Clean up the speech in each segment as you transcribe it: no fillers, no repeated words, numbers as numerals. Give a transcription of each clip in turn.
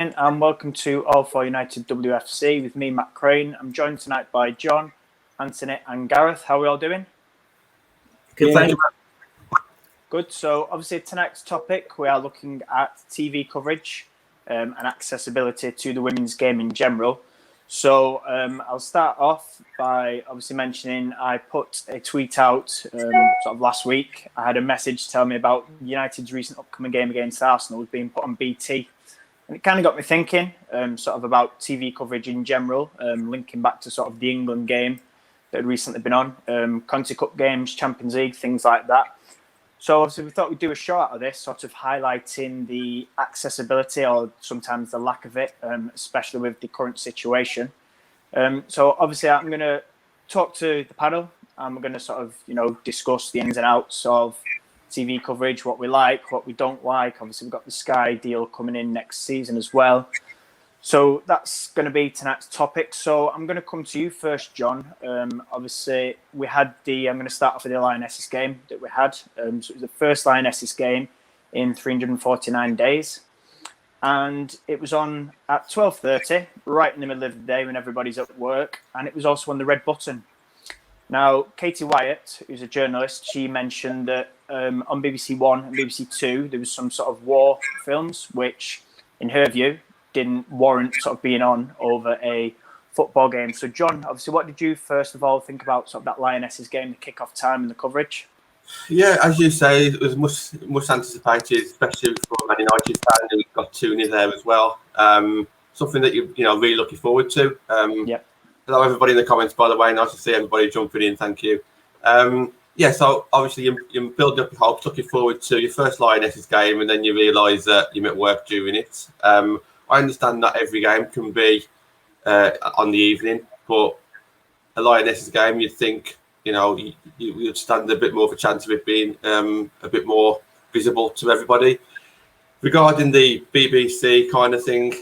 And welcome to All for United WFC with me, Matt Crane. I'm joined tonight by John, Anthony and Gareth. How are we all doing? Good, thank you, Matt. Good. So obviously tonight's topic, we are looking at TV coverage and accessibility to the women's game in general. So I'll start off by obviously mentioning I put a tweet out sort of last week. I had a message telling me about United's recent upcoming game against Arsenal being put on BT. And it kind of got me thinking sort of about TV coverage in general, linking back to sort of the England game that had recently been on, Conti Cup games, Champions League, things like that. So obviously we thought we'd do a show out of this, sort of highlighting the accessibility or sometimes the lack of it, especially with the current situation. So obviously I'm going to talk to the panel and we're going to sort of, discuss the ins and outs of TV coverage, what we like, what we don't like. Obviously, we've got the Sky deal coming in next season as well. So that's going to be tonight's topic. So I'm going to come to you first, John. Obviously, we had I'm going to start off with the Lionesses game that we had. So it was the first Lionesses game in 349 days. And it was on at 12:30, right in the middle of the day when everybody's at work. And it was also on the red button. Now, Katie Wyatt, who's a journalist, she mentioned that on BBC One and BBC Two, there was some sort of war films, which, in her view, didn't warrant sort of being on over a football game. So, John, obviously, what did you first of all think about sort of that Lionesses game, the kick-off time and the coverage? Yeah, as you say, it was much anticipated, especially for Man United fan who got 2-0 there as well. Something that you're really looking forward to. Yeah. Hello, everybody in the comments, by the way. Nice to see everybody jumping in. Thank you. So obviously you're building up your hopes, looking forward to your first Lionesses game, and then you realise that you're at work during it. I understand that every game can be on the evening, but a Lionesses game, you'd think, you'd stand a bit more of a chance of it being a bit more visible to everybody. Regarding the BBC kind of thing,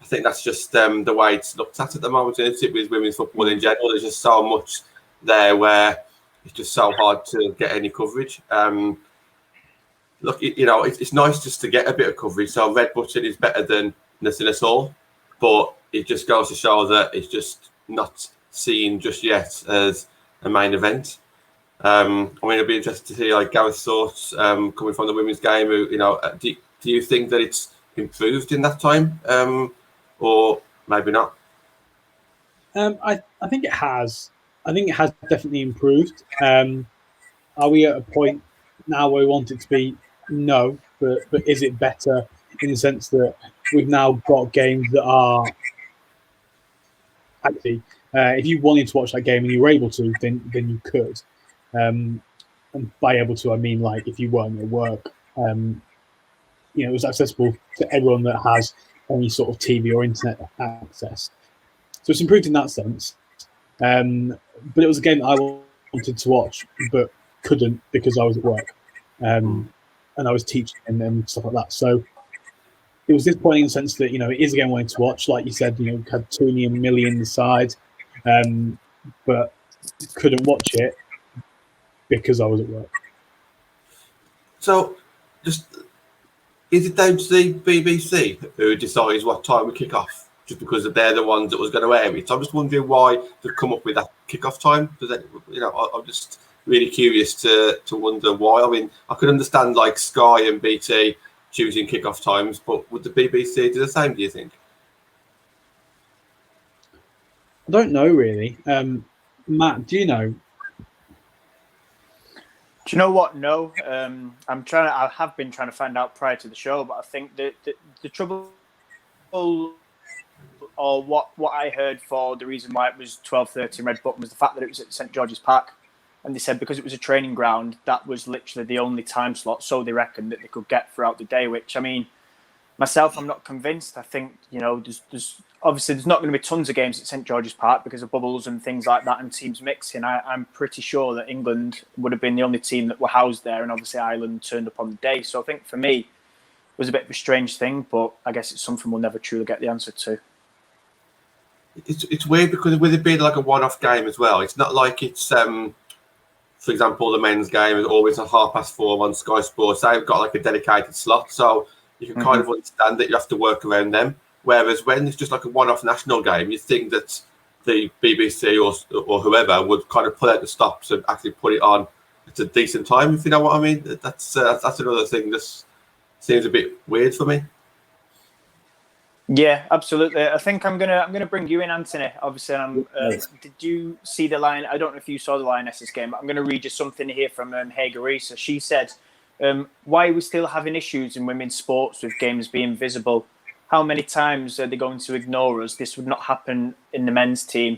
I think that's just the way it's looked at the moment, isn't it, with women's football in general. There's just so much there where it's just so hard to get any coverage. It's nice just to get a bit of coverage. So red button is better than nothing at all, but it just goes to show that it's just not seen just yet as a main event. It'll be interesting to hear Gareth's thoughts coming from the women's game. Do you think that it's improved in that time? Or maybe not? I think it has. I think it has definitely improved. Are we at a point now where we want it to be? No, but is it better in the sense that we've now got games that are actually, if you wanted to watch that game and you were able to, then you could. And by able to, I mean if you weren't at work, it was accessible to everyone that has any sort of TV or internet access. So it's improved in that sense. But it was a game that I wanted to watch, but couldn't because I was at work. And I was teaching and stuff like that. So it was disappointing in the sense that, it is a game I wanted to watch. Like you said, had 2 million inside, but couldn't watch it because I was at work. So is it down to the BBC who decides what time we kick off, just because they're the ones that was going to air it? So I'm just wondering why they've come up with that kick-off time. I'm just really curious to wonder why. I mean, I could understand Sky and BT choosing kick-off times, but would the BBC do the same, do you think? I don't know, really. Matt, do you know? Do you know what? No, I have been trying to find out prior to the show, but I think the trouble, or what I heard for the reason why it was 12:30 red button was the fact that it was at St George's Park, and they said because it was a training ground, that was literally the only time slot. So they reckoned that they could get throughout the day. Which, I mean, myself, I'm not convinced. I think there's obviously there's not going to be tons of games at St George's Park because of bubbles and things like that and teams mixing. I'm pretty sure that England would have been the only team that were housed there, and obviously Ireland turned up on the day. So I think for me, it was a bit of a strange thing, but I guess it's something we'll never truly get the answer to. It's weird because with it being a one-off game as well, it's not like it's, for example, the men's game is always at 4:30 on Sky Sports. They've got a dedicated slot, so you can kind of understand that you have to work around them. Whereas when it's just like a one-off national game, you think that the BBC or whoever would kind of pull out the stops and actually put it on at a decent time, if you know what I mean. That's another thing that seems a bit weird for me. Yeah, absolutely. I think I'm gonna bring you in, Anthony. Obviously, did you see the line? I don't know if you saw the Lionesses game, but I'm going to read you something here from Hager Risa. She said, "Why are we still having issues in women's sports with games being visible? How many times are they going to ignore us? This would not happen in the men's team."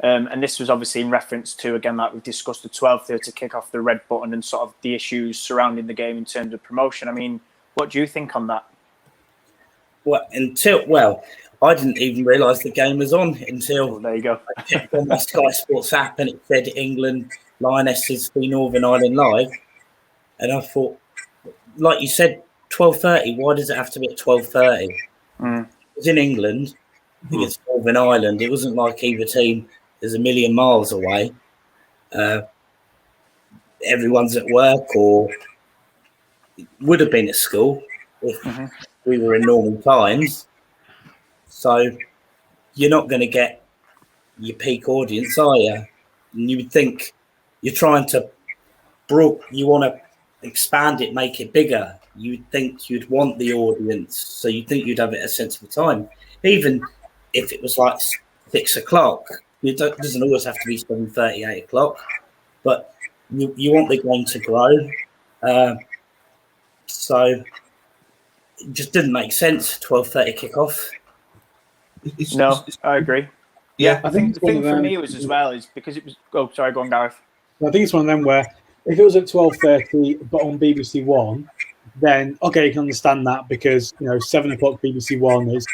And this was obviously in reference to, again, like we've discussed, the 12:30 kick off the red button and sort of the issues surrounding the game in terms of promotion. I mean, what do you think on that? Well, I didn't even realise the game was on until there you go. I checked on my Sky Sports app and it said England Lionesses v Northern Ireland live, and I thought, like you said, 12:30. Why does it have to be at 12:30? It was in England against Northern Ireland. It wasn't like either team is a million miles away. Everyone's at work or would have been at school if we were in normal times. So you're not going to get your peak audience, are you? And you would think you're trying to you want to expand it, make it bigger. You'd think you'd want the audience, so you'd think you'd have it at a sensible time. Even if it was like 6 o'clock, it doesn't always have to be 7:30, 8 o'clock, but you want the game to grow. So it just didn't make sense, 12:30 kickoff. I agree. Yeah, I think the thing for me was as well is because it was. Oh, sorry, go on, Gareth. I think it's one of them where if it was at 12:30 but on BBC One, then okay, you can understand that because 7 o'clock BBC One is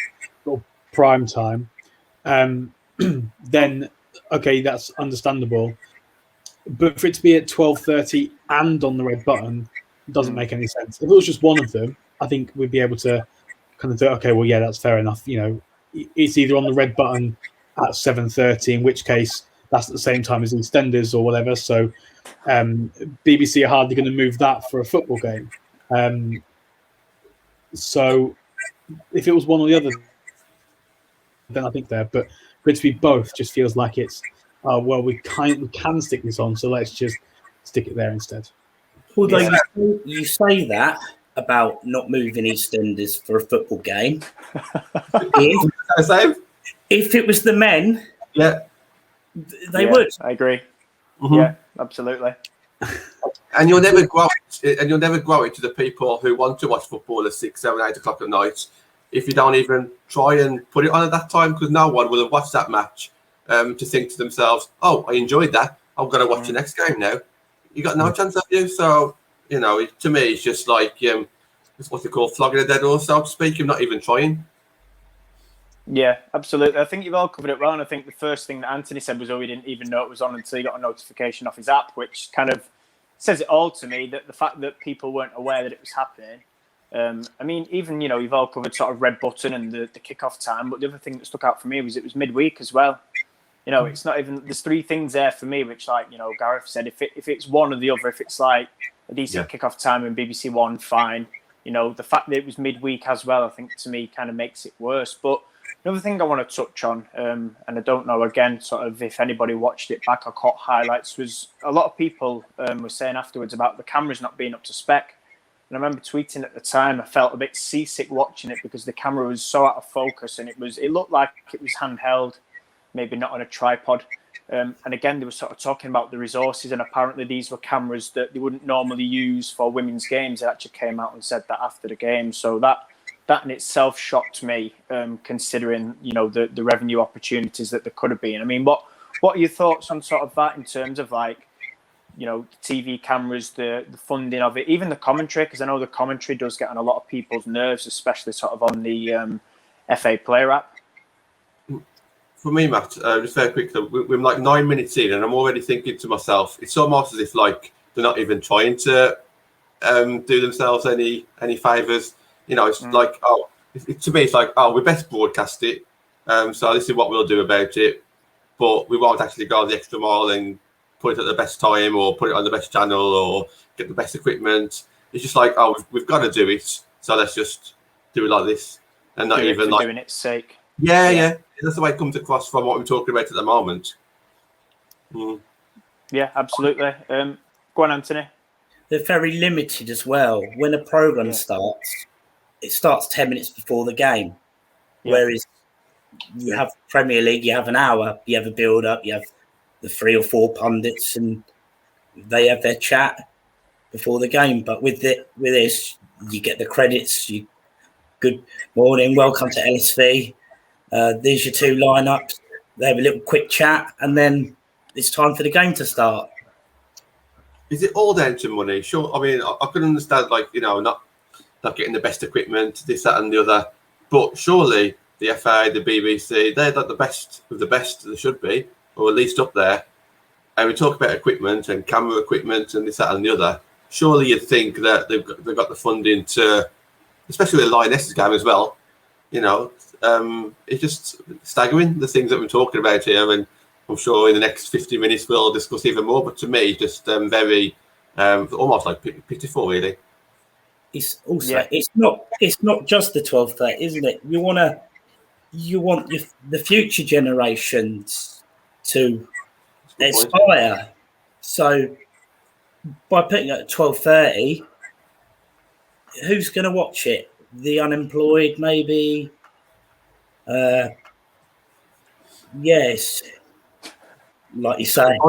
sort of prime time. Then okay, that's understandable. But for it to be at 12:30 and on the red button doesn't make any sense. If it was just one of them, I think we'd be able to kind of do, okay, well, yeah, that's fair enough. It's either on the red button at 7:30, in which case that's at the same time as EastEnders or whatever. So BBC are hardly going to move that for a football game. So if it was one or the other, then I think there. But for it to be both just feels like it's, well, we can stick this on, so let's just stick it there instead. Although you say that about not moving EastEnders for a football game. If it was the men, they would. I agree. Yeah, absolutely. And you'll never grow it to the people who want to watch football at 6, 7, 8 o'clock at night if you don't even try and put it on at that time, because no one will have watched that match to think to themselves, "Oh, I enjoyed that. I'm going to watch the next game now." You got no chance of you. So to me, it's just like it's what they call flogging a dead horse, so to speak. You're not even trying. Yeah, absolutely. I think you've all covered it well. And I think the first thing that Anthony said was, he didn't even know it was on until he got a notification off his app, which kind of says it all to me, that the fact that people weren't aware that it was happening. I mean, even, you've all covered sort of red button and the kickoff time, but the other thing that stuck out for me was it was midweek as well. It's not even, there's three things there for me, which Gareth said, if it's one or the other, if it's like a decent kickoff time and BBC One, fine. The fact that it was midweek as well, I think to me kind of makes it worse. But another thing I want to touch on, and I don't know, again, sort of if anybody watched it back or caught highlights, was a lot of people were saying afterwards about the cameras not being up to spec. And I remember tweeting at the time, I felt a bit seasick watching it because the camera was so out of focus and it looked like it was handheld, maybe not on a tripod. And again, they were sort of talking about the resources, and apparently these were cameras that they wouldn't normally use for women's games. They actually came out and said that after the game. So that in itself shocked me, considering the revenue opportunities that there could have been. I mean, what are your thoughts on sort of that in terms of like the TV cameras, the funding of it, even the commentary? Because I know the commentary does get on a lot of people's nerves, especially sort of on the FA Player app. For me, Matt, just very quickly, we're like 9 minutes in, and I'm already thinking to myself, it's almost as if like they're not even trying to do themselves any favours. It's like, to me, it's like, we best broadcast it. So this is what we'll do about it, but we won't actually go the extra mile and put it at the best time or put it on the best channel or get the best equipment. It's just like, we've got to do it, so let's just do it like this. and not do even it for like doing its sake. Yeah. That's the way it comes across from what we're talking about at the moment. Yeah, absolutely. Go on, Anthony. They're very limited as well. When a program starts, it starts 10 minutes before the game. Yeah. Whereas you have Premier League, you have an hour, you have a build-up, you have the 3 or 4 pundits, and they have their chat before the game. But with this, you get the credits. Good morning, welcome to LSV. These are your 2 lineups. They have a little quick chat, and then it's time for the game to start. Is it all down to money? Sure. I mean, I can understand, like, not getting the best equipment, this, that, and the other. But surely the FA, the BBC, they're like the best of the best they should be, or at least up there. And we talk about equipment and camera equipment and this, that, and the other. Surely you'd think that they've got the funding to, especially with Lionesses game as well. It's just staggering, the things that we're talking about here, and I'm sure in the next 50 minutes we'll discuss even more. But to me, just very almost like pitiful, really. It's also it's not just the 12:30, isn't it? You want the future generations to aspire. So by putting it at 12:30, who's going to watch it? The unemployed, maybe. Yes, like you say.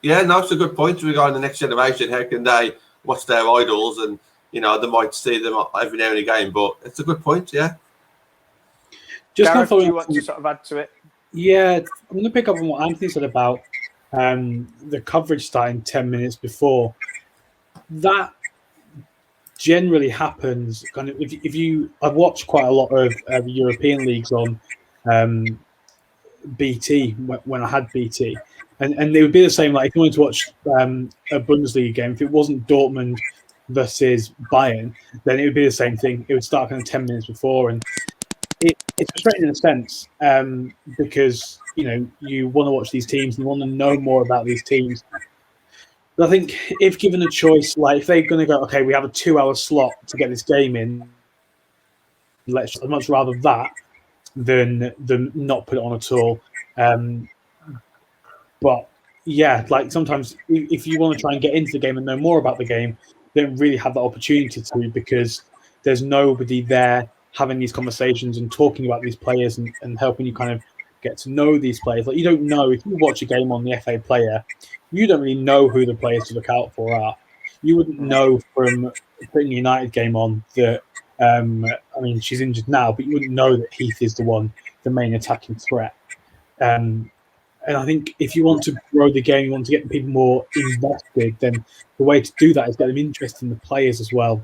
Yeah, no, it's a good point regarding the next generation. How can they watch their idols, and they might see them every now and again? But it's a good point. Yeah. Just Gareth, do you want to sort of add to it? Yeah, I'm going to pick up on what Anthony said about the coverage starting 10 minutes before. That generally happens kind of if you. I've watched quite a lot of European leagues on BT when I had BT, and they would be the same. Like if you wanted to watch a Bundesliga game, if it wasn't Dortmund versus Bayern, then it would be the same thing. It would start kind of 10 minutes before, and it's frustrating in a sense because you want to watch these teams and you want to know more about these teams. But I think if given a choice, like if they're going to go, okay, we have a 2-hour slot to get this game in, I'd much rather that than not put it on at all. But yeah, like sometimes if you want to try and get into the game and know more about the game, you don't really have that opportunity to, because there's nobody there having these conversations and talking about these players and helping you kind of get to know these players. Like you don't know, if you watch a game on the FA Player, you don't really know who the players to look out for are. You wouldn't know from putting a United game on that, I mean, she's injured now, but you wouldn't know that Heath is the main attacking threat. And I think if you want to grow the game, you want to get people more invested, then the way to do that is get them interested in the players as well.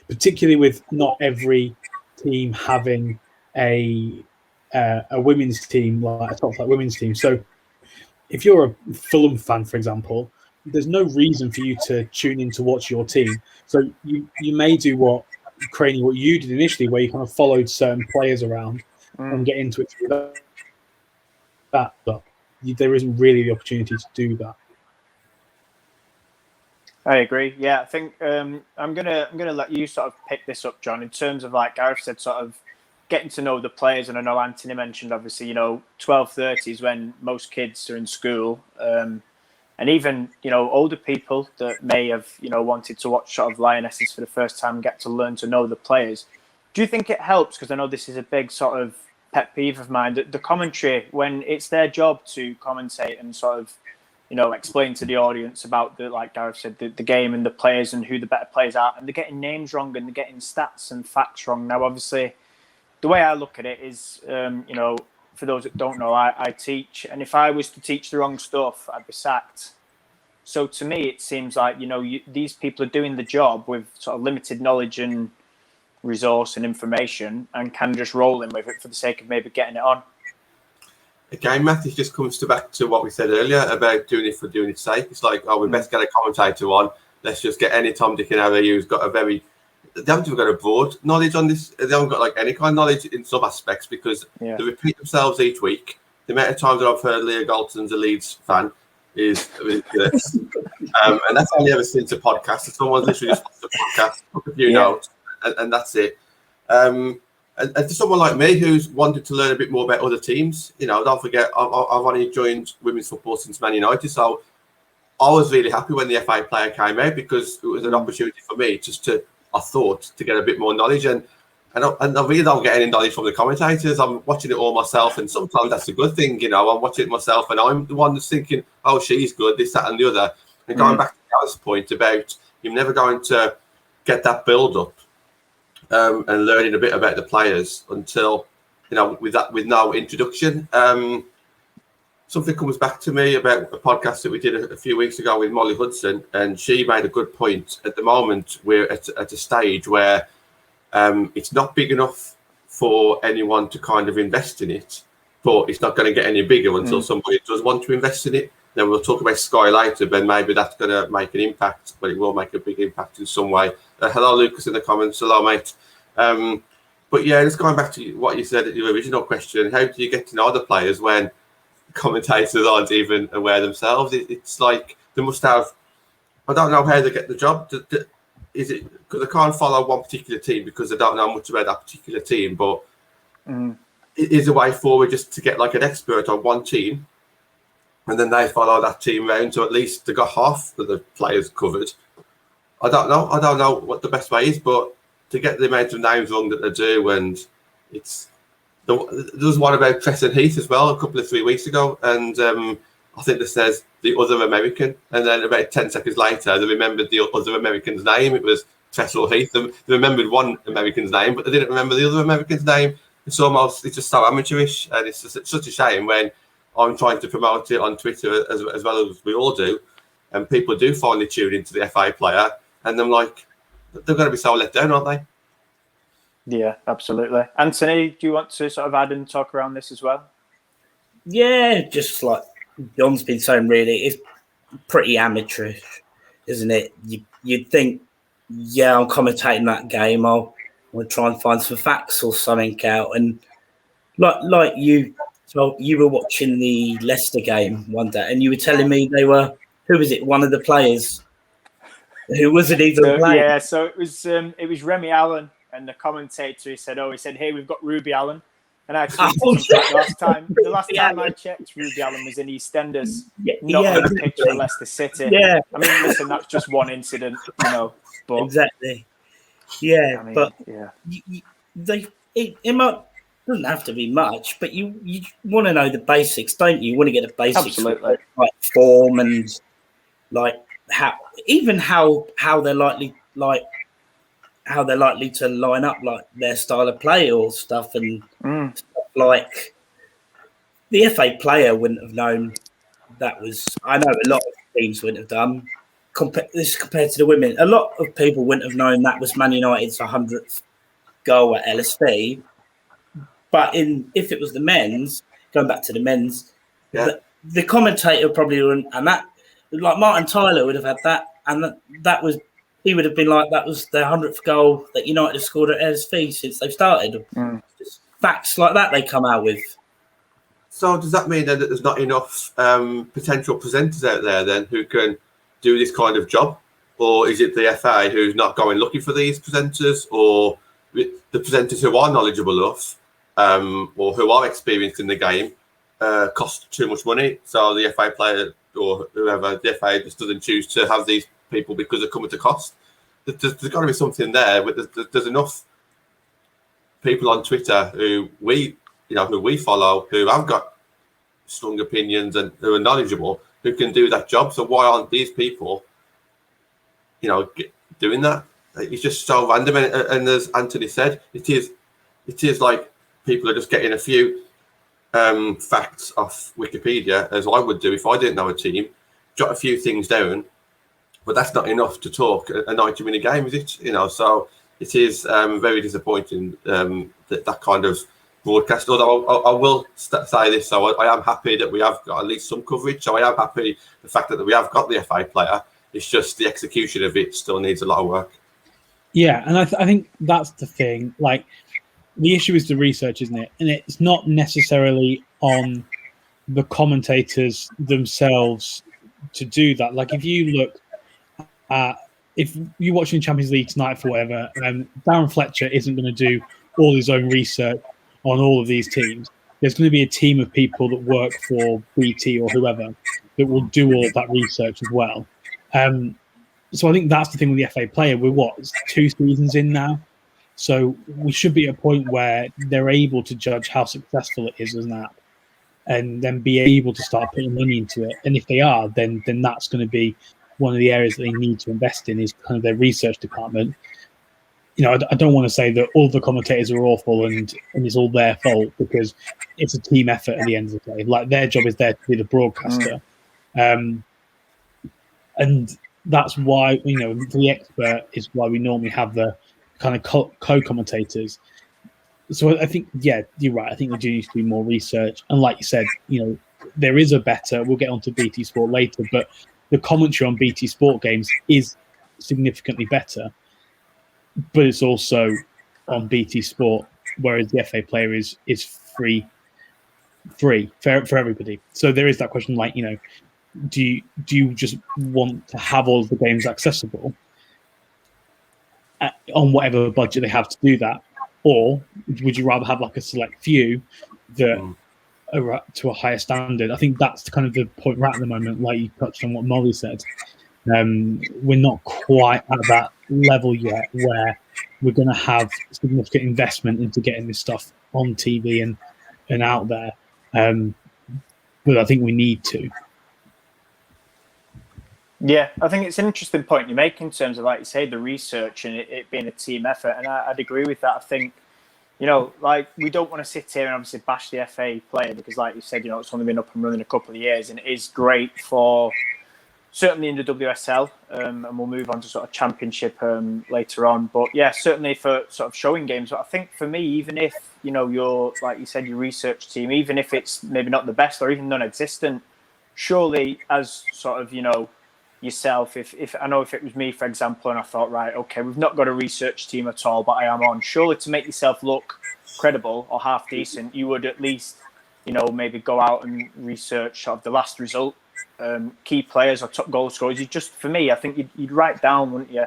Particularly with not every team having a women's team, like a top flight women's team. So if you're a Fulham fan, for example, there's no reason for you to tune in to watch your team. So you may do what you did initially, where you kind of followed certain players around and get into it through that. But there isn't really the opportunity to do that. I agree. Yeah, I think I'm gonna let you sort of pick this up, John, in terms of, like Gareth said, sort of getting to know the players. And I know Anthony mentioned, obviously, 12:30 is when most kids are in school, and even older people that may have wanted to watch sort of Lionesses for the first time and get to learn to know the players. Do you think it helps? Because I know this is a big sort of pet peeve of mine, the commentary, when it's their job to commentate and sort of explain to the audience about like Gareth said, the game and the players and who the better players are, and they're getting names wrong and they're getting stats and facts wrong. Now, obviously, the way I look at it is, for those that don't know, I teach, and if I was to teach the wrong stuff, I'd be sacked. So to me, it seems like these people are doing the job with sort of limited knowledge and resource and information, and can just roll in with it for the sake of maybe getting it on. Again, Matt, it just comes back to what we said earlier about doing it for doing its sake. It's like, we best get a commentator on. Let's just get any Tom, Dick and Harry who's got they haven't even got a broad knowledge on this. They haven't got like any kind of knowledge in some aspects, because they repeat themselves each week. The amount of times that I've heard Leah Galton's a Leeds fan is ridiculous. And that's only ever since a podcast. So someone's literally just watched a podcast, took a few notes, and that's it. And to someone like me who's wanted to learn a bit more about other teams, don't forget, I've only joined women's football since Man United, so I was really happy when the FA player came out because it was an opportunity for me I thought, to get a bit more knowledge. And I really don't get any knowledge from the commentators. I'm watching it all myself, and sometimes that's a good thing, I'm watching it myself, and I'm the one that's thinking, oh, she's good, this, that, and the other. And going back to Gareth's point about you're never going to get that build-up and learning a bit about the players until, with no introduction. Something comes back to me about a podcast that we did a few weeks ago with Molly Hudson, and she made a good point. At the moment, we're at a stage where it's not big enough for anyone to kind of invest in it, but it's not going to get any bigger until somebody does want to invest in it. Then we'll talk about Sky later, but maybe that's going to make an impact, but it will make a big impact in some way. Hello, Lucas, in the comments. Hello, mate. But yeah, just going back to what you said at your original question, how do you get to know the players when commentators aren't even aware themselves? It's like they must have, I don't know how they get the job. Is it because they can't follow one particular team because they don't know much about that particular team, but it is a way forward just to get like an expert on one team, and then they follow that team around, so at least they got half of the players covered. I don't know what the best way is, but to get the amount of names wrong that they do, and there was one about Tresson Heath as well a couple of 3 weeks ago, and I think it says the other American, and then about 10 seconds later they remembered the other American's name. It was Tresson Heath. They remembered one American's name, but they didn't remember the other American's name. It's just so amateurish, and it's just such a shame when I'm trying to promote it on Twitter as well as we all do, and people do finally tune into the FA player, and I'm like, they're going to be so let down, aren't they? Yeah, absolutely. Anthony, do you want to sort of add and talk around this as well? Yeah, just like John's been saying, really, it's pretty amateurish, isn't it? You'd think, yeah, I'm commentating that game, I'll try and find some facts or something out. And like you were watching the Leicester game one day, and you were telling me who was it? One of the players who wasn't even playing. Yeah, so it was Remy Allen, and the commentator he said, hey, we've got Ruby Allen. And I tweeted the last time I checked, Ruby Allen was in EastEnders, not on the pitch for Leicester City. Yeah. I mean, listen, that's just one incident, But, exactly. Yeah, I mean, but yeah. It might doesn't have to be much, but you want to know the basics, don't you? You want to get the basics, absolutely, like form and like how they're likely to line up, like their style of play or stuff, and stuff like the FA player wouldn't have known that was. I know a lot of teams wouldn't have done. This compared to the women, a lot of people wouldn't have known that was Man United's 100th goal at LSP. But if it was the men's, going back to the men's, the commentator probably wouldn't, and that, like Martin Tyler would have had that, and that was, he would have been like, that was their 100th goal that United have scored at LSP since they've started. Just facts like that they come out with. So does that mean then that there's not enough potential presenters out there then who can do this kind of job? Or is it the FA who's not going looking for these presenters, or the presenters who are knowledgeable enough or who are experienced in the game cost too much money? So the FA player or whoever, the FA just doesn't choose to have these people because they're coming to cost. There's got to be something there, but there's enough people on Twitter who we follow, who have got strong opinions and who are knowledgeable, who can do that job. So why aren't these people, doing that? It's just so random. And as Anthony said, it is like people are just getting a few facts off Wikipedia, as I would do if I didn't know a team, jot a few things down, but that's not enough to talk a 90-minute game, is it? So it is very disappointing that kind of broadcast. Although I will say this, so I am happy that we have got at least some coverage. So I am happy the fact that we have got the FA player. It's just the execution of it still needs a lot of work. Yeah, and I think that's the thing. Like, the issue is the research, isn't it? And it's not necessarily on the commentators themselves to do that. Like, if you look at, if you're watching Champions League tonight for whatever, Darren Fletcher isn't going to do all his own research on all of these teams. There's going to be a team of people that work for BT or whoever that will do all of that research as well. So I think that's the thing with the FA Player. We're 2 seasons in now, so we should be at a point where they're able to judge how successful it is as an app, and then be able to start putting money into it. And if they are, then that's going to be one of the areas that they need to invest in, is kind of their research department. You know, I don't want to say that all the commentators are awful and it's all their fault, because it's a team effort at the end of the day. Like, their job is there to be the broadcaster. And that's why, you know, the expert is why we normally have the kind of co-commentators. So I think, yeah, you're right. I think there do need to be more research. And like you said, you know, there is a better, we'll get onto BT Sport later, but the commentary on BT Sport games is significantly better. But it's also on BT Sport, whereas the FA Player is free for everybody. So there is that question, like, you know, do you just want to have all of the games accessible on whatever budget they have to do that, or would you rather have like a select few that are to a higher standard? I think that's kind of the point we're at the moment. Like you touched on what Molly said, we're not quite at that level yet where we're going to have significant investment into getting this stuff on TV and out there, but I think we need to. Yeah, I think it's an interesting point you make in terms of, like you say, the research and it being a team effort, and I'd agree with that. I think, you know, like, we don't want to sit here and obviously bash the FA Player, because like you said, you know, it's only been up and running a couple of years, and it is great for certainly in the WSL, and we'll move on to sort of Championship later on. But yeah, certainly for sort of showing games. But I think for me, even if, you know, your, like you said, your research team, even if it's maybe not the best or even non-existent, surely as sort of, you know, yourself, if I know if it was me, for example, and I thought, right, okay, we've not got a research team at all, but I am on, surely to make yourself look credible or half decent, you would at least, you know, maybe go out and research sort of the last result, key players or top goal scorers. You just, for me, I think you'd write down, wouldn't you,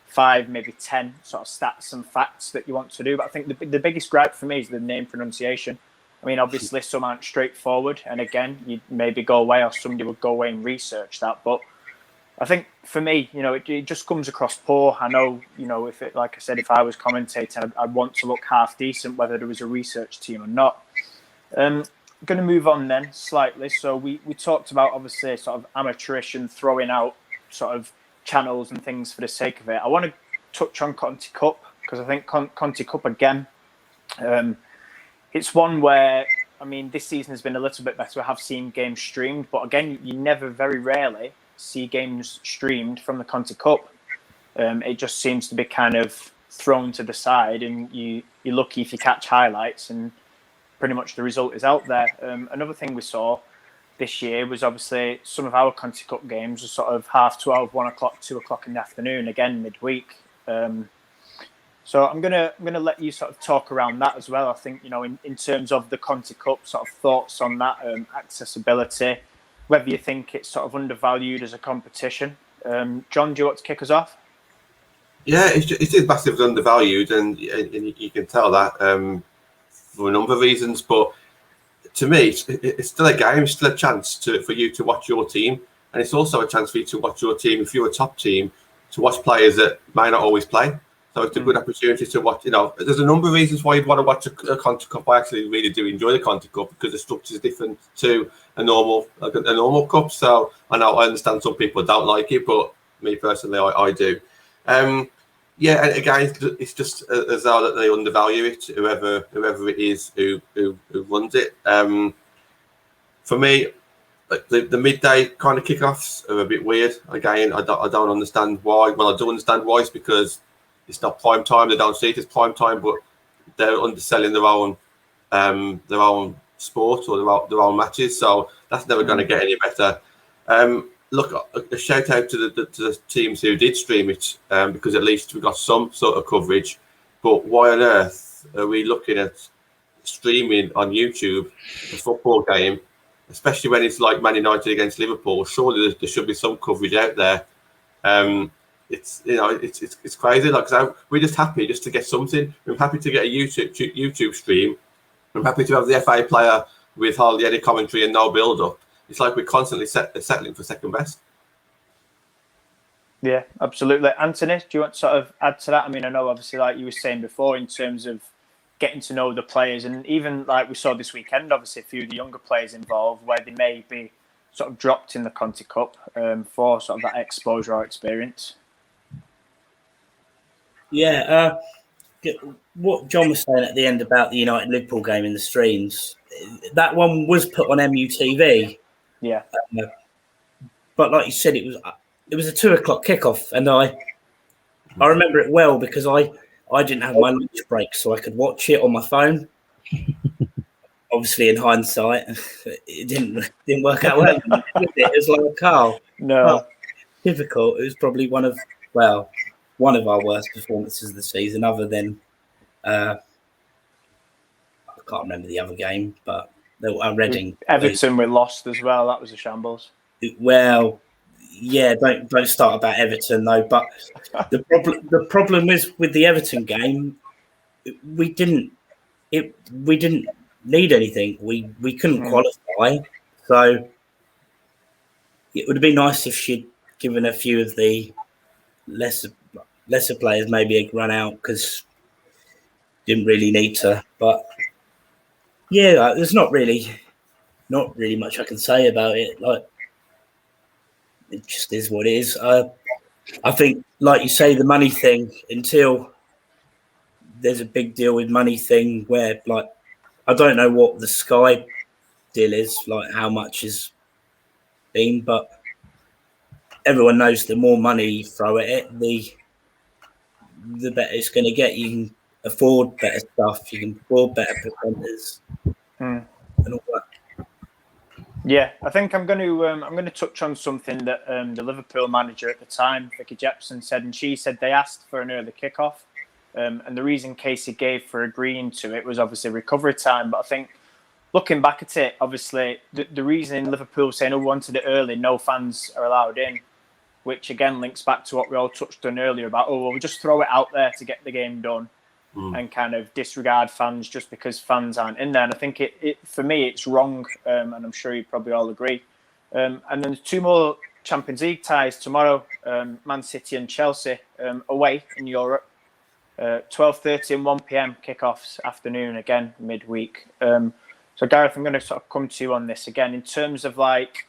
5, maybe 10 sort of stats and facts that you want to do. But I think the biggest gripe for me is the name pronunciation. I mean, obviously some aren't straightforward, and again, you'd maybe go away, or somebody would go away and research that, but I think for me, you know, it just comes across poor. I know, you know, if it, like I said, if I was commentating, I'd want to look half decent, whether there was a research team or not. Going to move on then slightly. So we talked about, obviously, sort of amateurish and throwing out sort of channels and things for the sake of it. I want to touch on Conti Cup, because I think Conti Cup, again, it's one where, I mean, this season has been a little bit better. I have seen games streamed, but again, you never, very rarely see games streamed from the Conti Cup. It just seems to be kind of thrown to the side, and you're lucky if you catch highlights, and pretty much the result is out there. Another thing we saw this year was obviously some of our Conti Cup games were sort of 12:30, 1 o'clock, 2 o'clock in the afternoon, again midweek. So I'm gonna let you sort of talk around that as well. I think, you know, in terms of the Conti Cup, sort of thoughts on that, accessibility, whether you think it's sort of undervalued as a competition. John, do you want to kick us off? Yeah, it is massively undervalued, and you can tell that for a number of reasons. But to me, it's still a game, it's still a chance for you to watch your team, and it's also a chance for you to watch your team, if you're a top team, to watch players that may not always play. So it's a good opportunity to watch. You know, there's a number of reasons why you'd want to watch a Conti Cup. I actually really do enjoy the Conti Cup, because the structure is different to a normal cup. So I understand some people don't like it, but me personally, I do. Yeah, and again, it's just as though that they undervalue it, whoever it is who runs it. For me, the midday kind of kickoffs are a bit weird. Again, I don't understand why. Well, I do understand why. It's because it's not prime time. They don't see it as prime time, but they're underselling their own sport or their own matches. So that's never going to get any better. Look, a shout out to the teams who did stream it, because at least we got some sort of coverage. But why on earth are we looking at streaming on YouTube a football game, especially when it's like Man United against Liverpool? Surely there should be some coverage out there. it's it's crazy. Like, we're just happy just to get something. We're happy to get a YouTube stream. I'm happy to have the FA player with hardly any commentary and no build up. It's like we're constantly settling for second best. Yeah, absolutely. Anthony, do you want to sort of add to that? I mean, I know obviously, like you were saying before, in terms of getting to know the players, and even like we saw this weekend, obviously a few of the younger players involved where they may be sort of dropped in the Conti Cup for sort of that exposure or experience. Yeah, what John was saying at the end about the United Liverpool game in the streams, that one was put on MUTV. Yeah. But like you said, it was a 2 o'clock kickoff, and I remember it well because I didn't have my lunch break, so I could watch it on my phone. Obviously, in hindsight, it didn't work out well. It was like, Carl, no, difficult. It was probably one of our worst performances of the season, other than I can't remember the other game, but Reading. Everton were lost as well. That was a shambles. Well, yeah, don't start about Everton though. But the problem is with the Everton game, we didn't need anything. We couldn't qualify, so it would have been nice if she'd given a few of the lesser players maybe a run out, because didn't really need to. But yeah, there's not really much I can say about it. Like, it just is what it is. I think, like you say, the money thing, until there's a big deal with money thing where, like, I don't know what the Sky deal is, like how much is being, but everyone knows the more money you throw at it, the better it's going to get. You can afford better stuff. You can afford better presenters and all that. Yeah, I think I'm going to touch on something that the Liverpool manager at the time, Vicky Jepson, said, and she said they asked for an early kickoff, and the reason Casey gave for agreeing to it was obviously recovery time. But I think looking back at it, obviously the reason Liverpool saying, "Oh, we wanted it early, no fans are allowed in," which again links back to what we all touched on earlier about, oh, well, we'll just throw it out there to get the game done and kind of disregard fans just because fans aren't in there. And I think it for me, it's wrong, and I'm sure you probably all agree. And then there's 2 more Champions League ties tomorrow, Man City and Chelsea away in Europe, 12:30 and 1 p.m. kickoffs afternoon, again, midweek. So Gareth, I'm going to sort of come to you on this again. In terms of like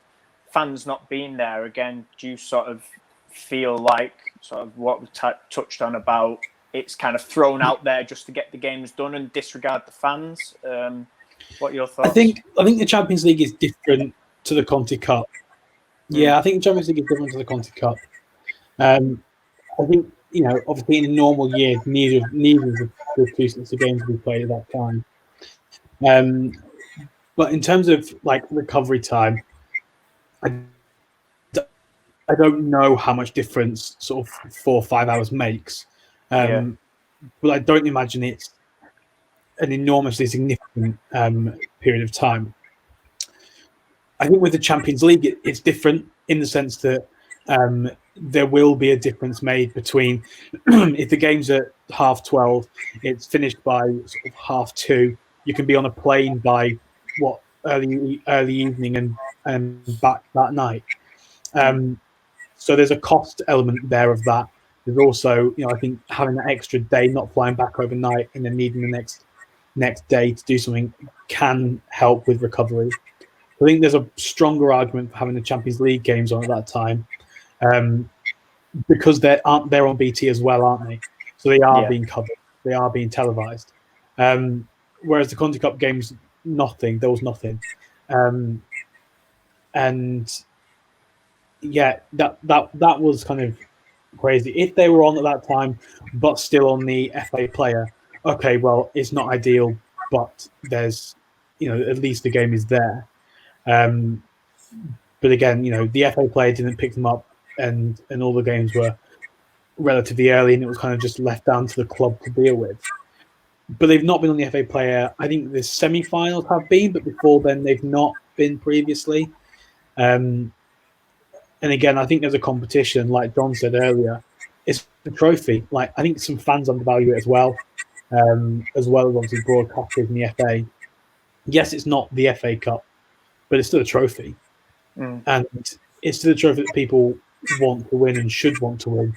fans not being there, again, do you sort of feel like sort of what we touched on about it's kind of thrown out there just to get the games done and disregard the fans? What are your thoughts? I think the Champions League is different to the Conti Cup. Yeah, I think the Champions League is different to the Conti Cup. I think, obviously in a normal year, neither of the 2 sets of games will be played at that time. But in terms of like recovery time, I don't know how much difference sort of 4 or 5 hours makes. But I don't imagine it's an enormously significant period of time. I think with the Champions League, it's different in the sense that there will be a difference made between if the game's at 12:30, it's finished by sort of 2:30. You can be on a plane by early evening and back that night. So there's a cost element there of that. There's also, I think having that extra day, not flying back overnight and then needing the next day to do something can help with recovery. I think there's a stronger argument for having the Champions League games on at that time, because they're on BT as well, aren't they? So they are being covered. They are being televised. Whereas the Conti Cup games, nothing. There was nothing. And yeah, that was kind of crazy. If they were on at that time, but still on the FA player, okay, well, it's not ideal, but there's, at least the game is there. But again, the FA player didn't pick them up, and all the games were relatively early, and it was kind of just left down to the club to deal with. But they've not been on the FA player. I think the semi-finals have been, but before then they've not been previously. And again, I think there's a competition, like John said earlier. it's the trophy. Like, I think some fans undervalue it as well as obviously broadcasters in the FA. Yes, it's not the FA Cup, but it's still a trophy. And it's still a trophy that people want to win and should want to win.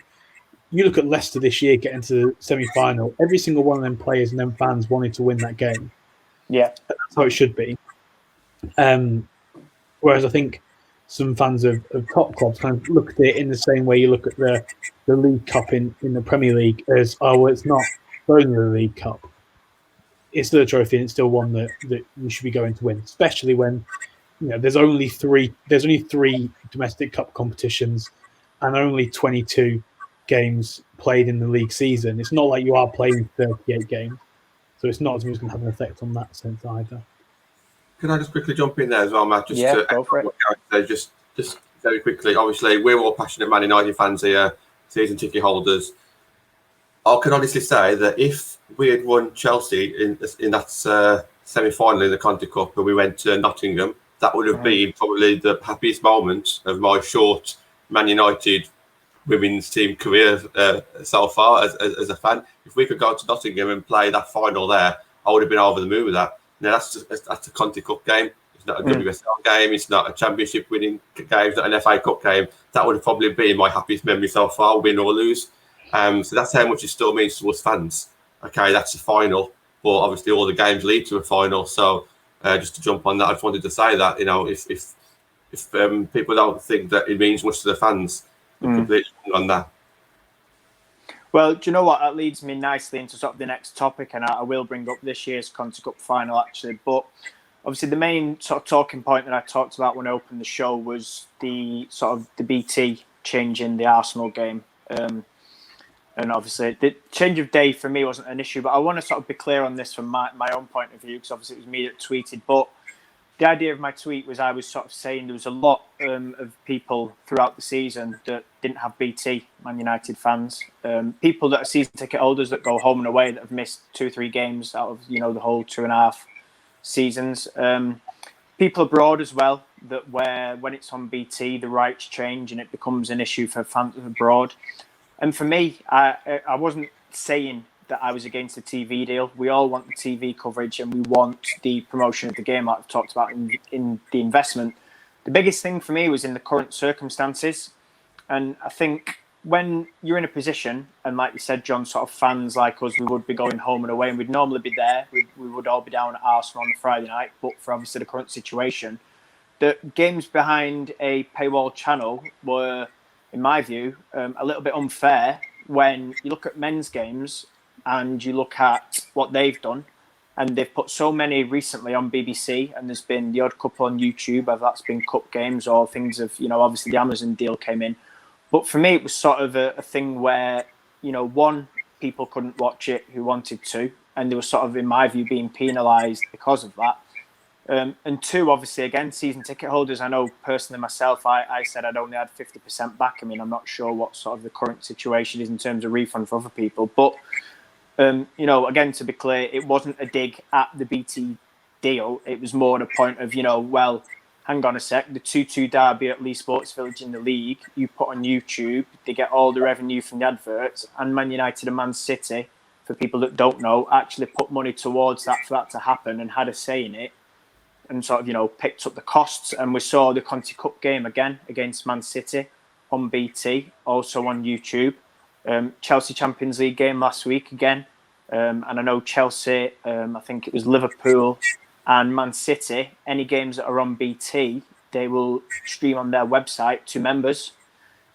You look at Leicester this year getting to the semi-final. Every single one of them players and them fans wanted to win that game. Yeah. That's how it should be. Whereas I think some fans of top clubs kind of look at it in the same way you look at the League Cup in the Premier League as, oh, well, it's not only the League Cup. It's still a trophy and it's still one that you should be going to win, especially when there's only three domestic cup competitions and only 22 games played in the league season. It's not like you are playing 38 games, so it's not as much going to have an effect on that sense either. Can I just quickly jump in there as well, Matt? Go for it. Just very quickly. Obviously, we're all passionate Man United fans here, season ticket holders. I can honestly say that if we had won Chelsea in that semi-final in the Conti Cup and we went to Nottingham, that would have been probably the happiest moment of my short Man United women's team career so far as a fan. If we could go to Nottingham and play that final there, I would have been over the moon with that. Now that's a Conti Cup game. It's not a WSL game. It's not a championship winning game. It's not an FA Cup game. That would have probably been my happiest memory so far, win or lose. So that's how much it still means to us fans. Okay, that's the final, but obviously all the games lead to a final. So just to jump on that, I just wanted to say that if people don't think that it means much to the fans, they're completely wrong on that. Well, do you know what? That leads me nicely into sort of the next topic, and I will bring up this year's Conti Cup final actually. But obviously, the main sort of talking point that I talked about when I opened the show was the sort of the BT change in the Arsenal game. And obviously, the change of day for me wasn't an issue, but I want to sort of be clear on this from my own point of view, because obviously it was me that tweeted. But the idea of my tweet was I was sort of saying there was a lot of people throughout the season that didn't have BT, Man United fans. People that are season ticket holders that go home and away that have missed 2-3 games out of the whole 2.5 seasons. People abroad as well, that when it's on BT, the rights change and it becomes an issue for fans abroad. And for me, I wasn't saying that I was against the TV deal. We all want the TV coverage and we want the promotion of the game, like I've talked about in the investment. The biggest thing for me was in the current circumstances. And I think when you're in a position, and like you said, John, sort of fans like us, we would be going home and away and we'd normally be there. We would all be down at Arsenal on a Friday night, but for obviously the current situation, the games behind a paywall channel were, in my view, a little bit unfair when you look at men's games and you look at what they've done, and they've put so many recently on BBC, and there's been the odd couple on YouTube, whether that's been cup games or things of, obviously the Amazon deal came in. But for me, it was sort of a thing where, one, people couldn't watch it who wanted to, and they were sort of, in my view, being penalised because of that. And two, obviously, again, season ticket holders, I know personally myself, I said I'd only had 50% back. I mean, I'm not sure what sort of the current situation is in terms of refund for other people. But, again, to be clear, it wasn't a dig at the BT deal. It was more the point of, well, hang on a sec, the 2-2 derby at Lee Sports Village in the league, you put on YouTube, they get all the revenue from the adverts, and Man United and Man City, for people that don't know, actually put money towards that for that to happen and had a say in it. And sort of, picked up the costs. And we saw the Conti Cup game again against Man City on BT, also on YouTube. Chelsea Champions League game last week again. And I know Chelsea, I think it was Liverpool and Man City, any games that are on BT, they will stream on their website to members.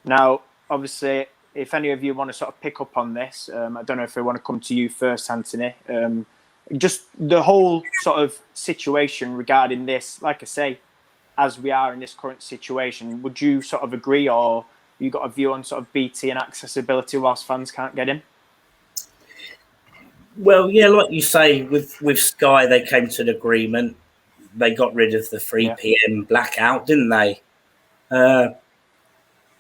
Now, obviously, if any of you want to sort of pick up on this, I don't know if I want to come to you first, Anthony. Just the whole sort of situation regarding this, like I say, as we are in this current situation, would you sort of agree, or you got a view on sort of BT and accessibility whilst fans can't get in? Well, yeah, like you say, with Sky, they came to an agreement. They got rid of the 3 p.m. blackout, didn't they?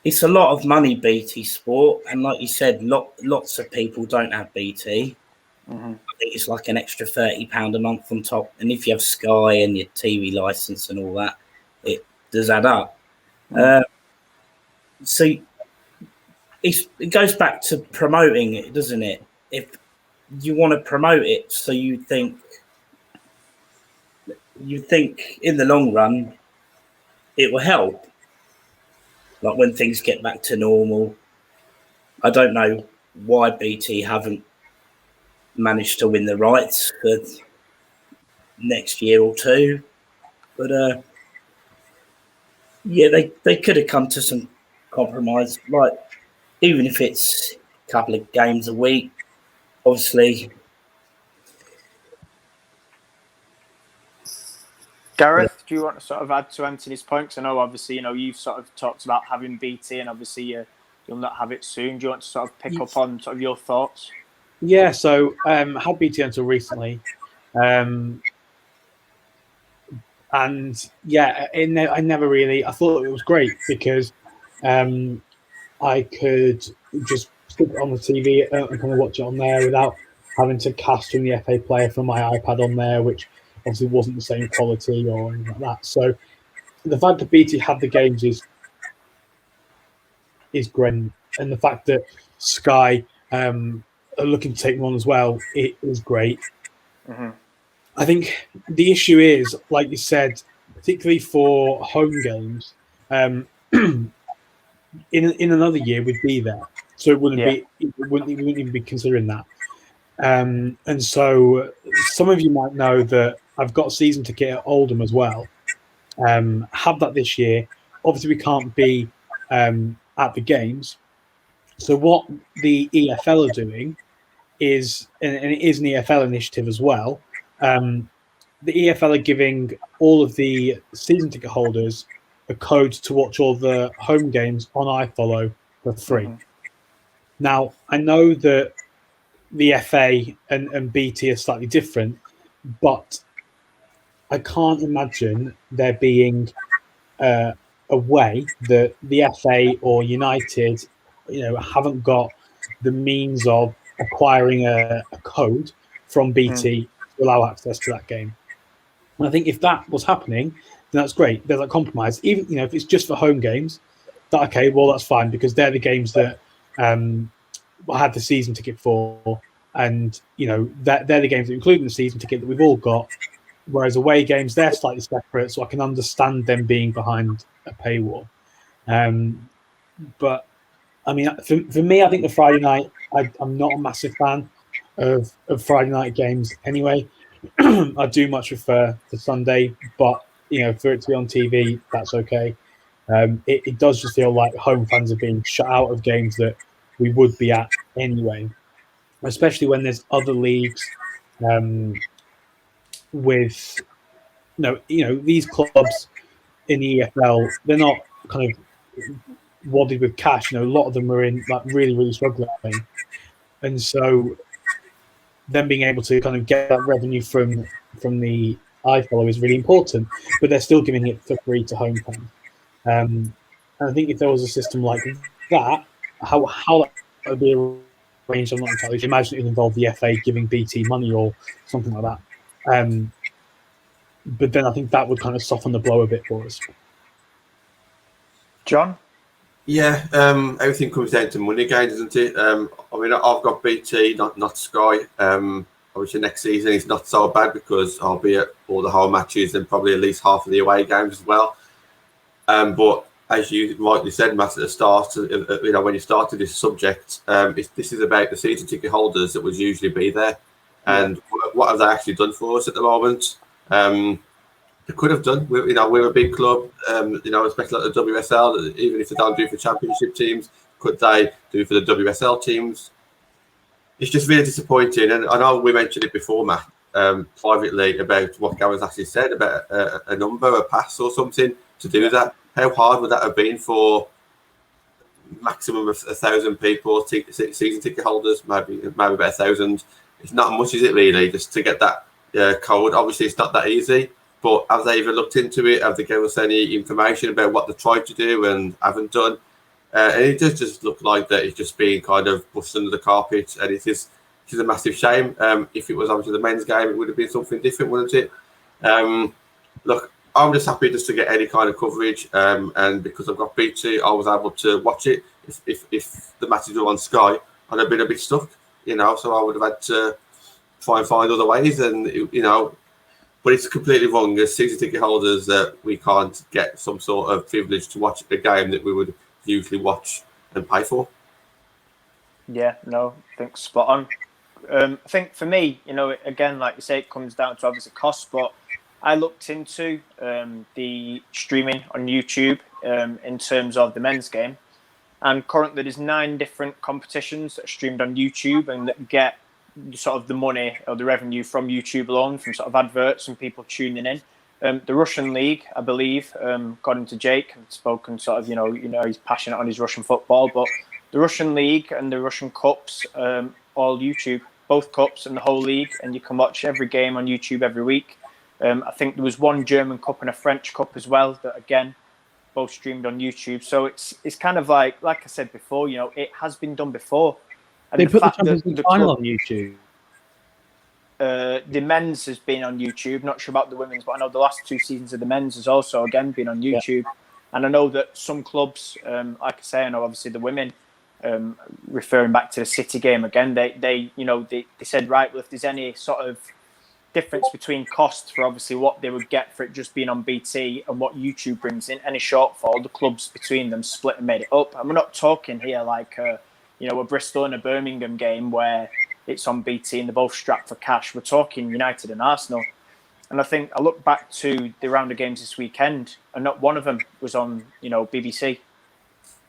It's a lot of money, BT Sport, and like you said, lots of people don't have BT. Mm-hmm. I think it's like an extra £30 a month on top, and if you have Sky and your TV license and all that, it does add up. So it goes back to promoting it, doesn't it? If you want to promote it, so you think in the long run it will help. Like when things get back to normal. I don't know why BT haven't managed to win the rights for next year or two, but yeah, they could have come to some compromise, like even if it's a couple of games a week. Obviously, Gareth, do you want to sort of add to Anthony's points? I know, obviously, you've sort of talked about having BT, and obviously you'll not have it soon. Do you want to sort of pick up on sort of your thoughts? Yeah, so had BT until recently, and yeah, I never really. I thought it was great because I could just stick it on the TV and kind of watch it on there without having to cast from the FA player from my iPad on there, which obviously wasn't the same quality or anything like that. So the fact that BT had the games is great, and the fact that Sky are looking to take one as well, it is great. Mm-hmm. I think the issue is, like you said, particularly for home games, in another year we'd be there, so it wouldn't be, we wouldn't even be considering that. And so some of you might know that I've got a season ticket at Oldham as well. Have that this year. Obviously, we can't be at the games. So what the EFL are doing is, and it is an EFL initiative as well, the EFL are giving all of the season ticket holders a code to watch all the home games on iFollow for free. Mm-hmm. Now, I know that the FA and BT are slightly different, but I can't imagine there being a way that the FA or United, haven't got the means of acquiring a code from BT to allow access to that game. And I think if that was happening, then that's great. There's a compromise. Even if it's just for home games, that's fine, because they're the games that I had the season ticket for, and they're the games that include in the season ticket that we've all got. Whereas away games, they're slightly separate, so I can understand them being behind a paywall. But I mean, for me, I think the Friday night, I'm not a massive fan of Friday night games anyway. I do much prefer the Sunday, but for it to be on TV, that's okay. It does just feel like home fans are being shut out of games that we would be at anyway, especially when there's other leagues with these clubs in the EFL. They're not kind of wadded with cash. A lot of them are in really, really struggling, and so them being able to kind of get that revenue from the iFollow is really important, but they're still giving it for free to home fans. And I think if there was a system like that, how that would be arranged, I'm not entirely sure. Imagine it would involve the FA giving BT money or something like that. But then I think that would kind of soften the blow a bit for us. John? Yeah, everything comes down to money again, doesn't it? I mean, I've got BT, not Sky. Obviously, next season is not so bad because I'll be at all the home matches and probably at least half of the away games as well. But as you rightly said, Matt, at the start, when you started this subject, this is about the season ticket holders that would usually be there. And what have they actually done for us at the moment? They could have done. We're a big club, especially like the WSL. Even if they don't do it for championship teams, could they do for the WSL teams? It's just really disappointing. And I know we mentioned it before, Matt, privately, about what Garen's actually said about a number, a pass or something to do that. How hard would that have been for maximum of 1,000 people, season ticket holders, maybe about 1,000? It's not much, is it really, just to get that code? Obviously, it's not that easy. But have they even looked into it? Have they given us any information about what they tried to do and haven't done? And it does just look like that it's just being kind of pushed under the carpet. And it is a massive shame. If it was obviously the men's game, it would have been something different, wouldn't it? Look, I'm just happy just to get any kind of coverage, and because I've got BT, I was able to watch it. If the matches were on Sky, I'd have been a bit stuck, so I would have had to try and find other ways, and but it's completely wrong as season ticket holders that we can't get some sort of privilege to watch a game that we would usually watch and pay for. Yeah, no, I think spot on. I think for me, again, like you say, it comes down to obviously cost, but I looked into the streaming on YouTube in terms of the men's game, and currently there's 9 different competitions that are streamed on YouTube and that get sort of the money or the revenue from YouTube alone, from sort of adverts and people tuning in. The Russian league, I believe, according to Jake, I've spoken sort of, he's passionate on his Russian football, but the Russian league and the Russian cups, all YouTube, both cups and the whole league, and you can watch every game on YouTube every week. I think there was one German cup and a French cup as well that, again, both streamed on YouTube. So it's kind of like I said before, it has been done before. And they put the Champions League final on YouTube. The men's has been on YouTube. Not sure about the women's, but I know the last 2 seasons of the men's has also again been on YouTube. Yeah. And I know that some clubs, like I say, I know obviously the women, referring back to the City game again, they said, right, well, if there's any sort of difference between costs for obviously what they would get for it just being on BT and what YouTube brings in, any shortfall, the clubs between them split and made it up. And we're not talking here like a Bristol and a Birmingham game where it's on BT and they're both strapped for cash. We're talking United and Arsenal. And I think I look back to the round of games this weekend and not one of them was on, BBC.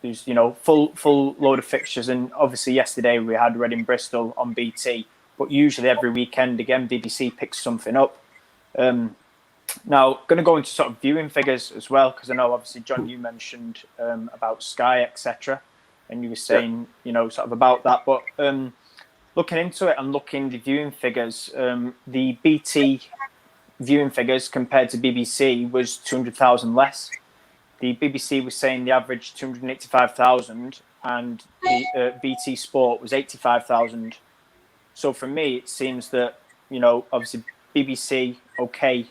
There's, full load of fixtures. And obviously yesterday we had Reading Bristol on BT, but usually every weekend, again, BBC picks something up. Now, going to go into sort of viewing figures as well, because I know obviously, John, you mentioned about Sky, etc. And you were saying, sort of about that. But looking into it and looking the viewing figures, the BT viewing figures compared to BBC was 200,000 less. The BBC was saying the average 285,000 and the BT Sport was 85,000. So for me, it seems that, obviously BBC, okay,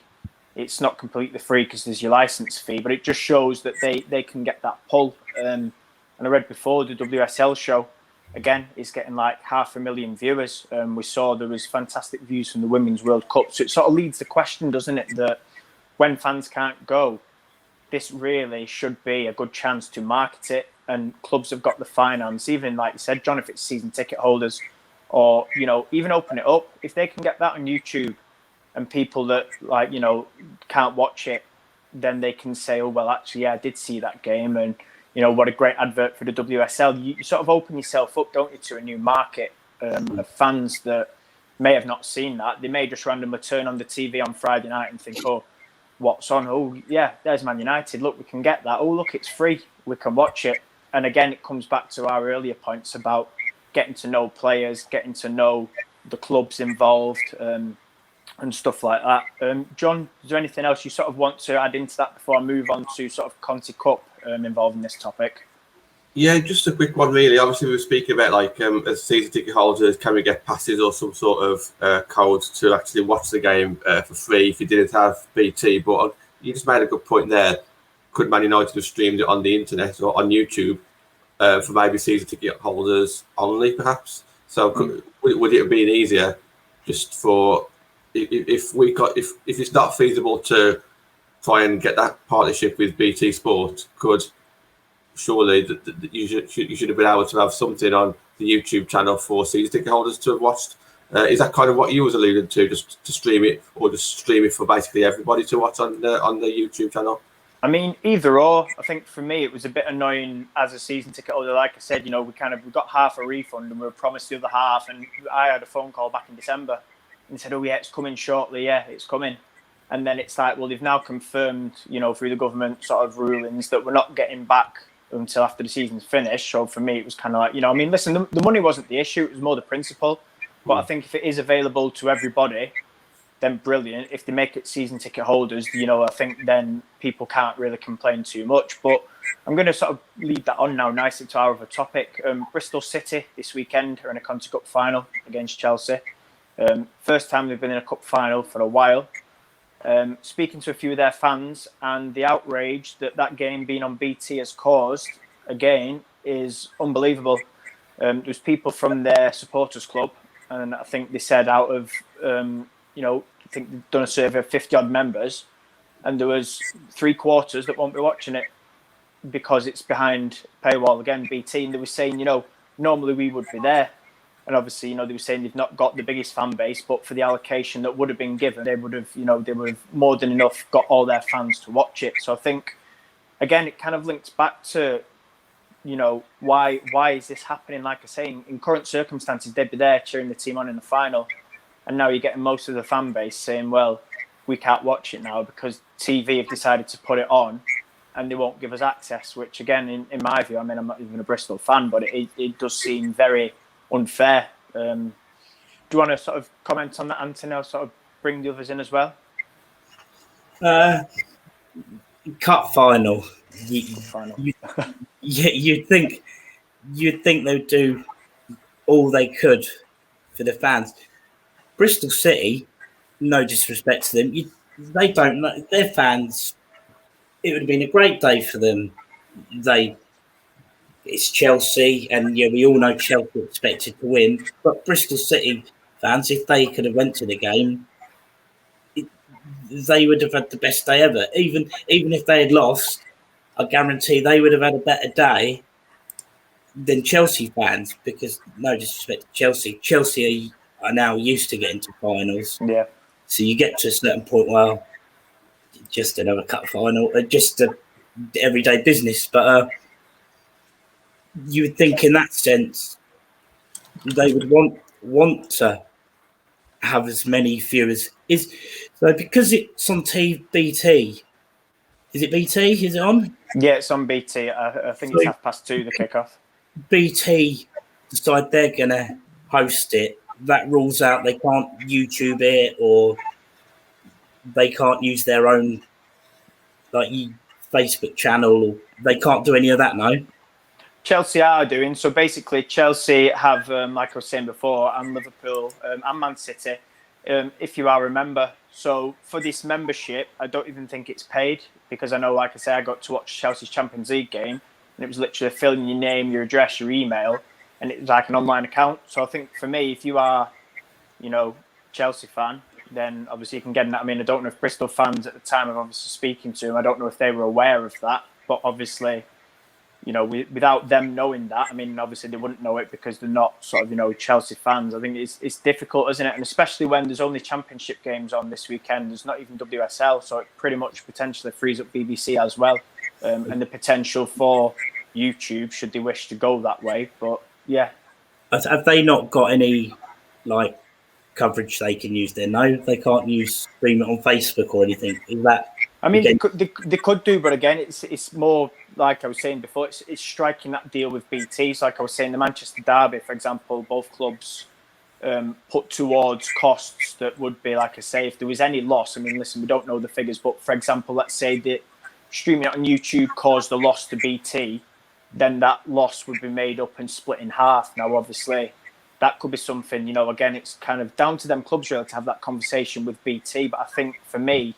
it's not completely free because there's your license fee, but it just shows that they can get that pull. And I read before the WSL show, again, is getting like 500,000 viewers. We saw there was fantastic views from the Women's World Cup. So it sort of leads the question, doesn't it, that when fans can't go, this really should be a good chance to market it. And clubs have got the finance, even like you said, John, if it's season ticket holders, or, even open it up. If they can get that on YouTube and people that, can't watch it, then they can say, oh, well, actually, yeah, I did see that game. And, what a great advert for the WSL. You sort of open yourself up, don't you, to a new market of fans that may have not seen that. They may just randomly turn on the TV on Friday night and think, oh, what's on? Oh, yeah, there's Man United. Look, we can get that. Oh, look, it's free. We can watch it. And again, it comes back to our earlier points about getting to know players, getting to know the clubs involved, and stuff like that. John, is there anything else you sort of want to add into that before I move on to sort of Conti Cup involving this topic? Yeah, just a quick one, really. Obviously, we were speaking about as season ticket holders, can we get passes or some sort of code to actually watch the game for free if you didn't have BT? But you just made a good point there. Could Man United have streamed it on the internet or on YouTube? For maybe season ticket holders only, perhaps. So would it have been easier just for if it's not feasible to try and get that partnership with BT Sport? Could surely you should have been able to have something on the YouTube channel for season ticket holders to have watched? Is that kind of what you was alluding to, just to stream it, or just stream it for basically everybody to watch on the YouTube channel? I mean, either or. I think for me, it was a bit annoying as a season ticket holder. Like I said, we got half a refund and we were promised the other half. And I had a phone call back in December and said, oh, yeah, it's coming shortly. Yeah, it's coming. And then it's like, well, they've now confirmed, through the government sort of rulings that we're not getting back until after the season's finished. So for me, it was kind of like, listen, the money wasn't the issue. It was more the principle. But I think if it is available to everybody, then brilliant. If they make it season ticket holders, I think then people can't really complain too much. But I'm going to sort of lead that on now nicely to our other topic. Bristol City this weekend are in a Conti Cup final against Chelsea. First time they've been in a cup final for a while. speaking to a few of their fans, and the outrage that game being on BT has caused, again, is unbelievable. There's people from their supporters club, and I think they said out of, I think they've done a survey of 50 odd members, and there was 3/4 that won't be watching it because it's behind paywall, again, BT. And they were saying, normally we would be there. And obviously, they were saying they've not got the biggest fan base, but for the allocation that would have been given, they would have more than enough got all their fans to watch it. So I think, again, it kind of links back to, why is this happening? Like I say, in current circumstances, they'd be there cheering the team on in the final. And now you're getting most of the fan base saying, well, we can't watch it now because TV have decided to put it on and they won't give us access, which again, in my view, I mean, I'm not even a Bristol fan, but it does seem very unfair. Do you want to sort of comment on that, Anthony? I'll sort of bring the others in as well. Cup final. You'd think they'd do all they could for the fans. Bristol City, no disrespect to them, they don't know their fans. It would have been a great day for them. It's Chelsea, and we all know Chelsea expected to win. But Bristol City fans, if they could have went to the game, they would have had the best day ever. Even if they had lost, I guarantee they would have had a better day than Chelsea fans. Because no disrespect to Chelsea are now used to getting to finals. Yeah. So you get to a certain point, well, just another cup final, just a everyday business. But you would think, in that sense, they would want to have as many viewers. So because it's on BT. Is it BT? Is it on? Yeah, it's on BT. I think it's 2:30 the kickoff. BT decide they're going to host it. That rules out they can't YouTube it, or they can't use their own Facebook channel, or they can't do any of that. No. Chelsea are doing so. Basically, Chelsea have, like I was saying before, and Liverpool and Man City, if you are a member. So for this membership, I don't even think it's paid, because I know, like I say, I got to watch Chelsea's Champions League game, and it was literally filling your name, your address, your email, and it was like an online account. So I think for me, if you are, Chelsea fan, then obviously you can get in that. I mean, I don't know if Bristol fans at the time of obviously speaking to them, I don't know if they were aware of that, but obviously, without them knowing that, I mean, obviously they wouldn't know it because they're not sort of, Chelsea fans. I think it's difficult, isn't it? And especially when there's only championship games on this weekend, there's not even WSL, so it pretty much potentially frees up BBC as well, and the potential for YouTube should they wish to go that way. But yeah, have they not got any coverage they can use there? No, they can't stream it on Facebook or anything. Is that? I mean, they could do, but again, it's more like I was saying before. It's striking that deal with BT. So like I was saying, the Manchester Derby, for example, both clubs put towards costs that would be, like I say, if there was any loss. I mean, listen, we don't know the figures, but for example, let's say that streaming it on YouTube caused a loss to BT, then that loss would be made up and split in half. Now, obviously, that could be something. Again, it's kind of down to them clubs really to have that conversation with BT. But I think for me,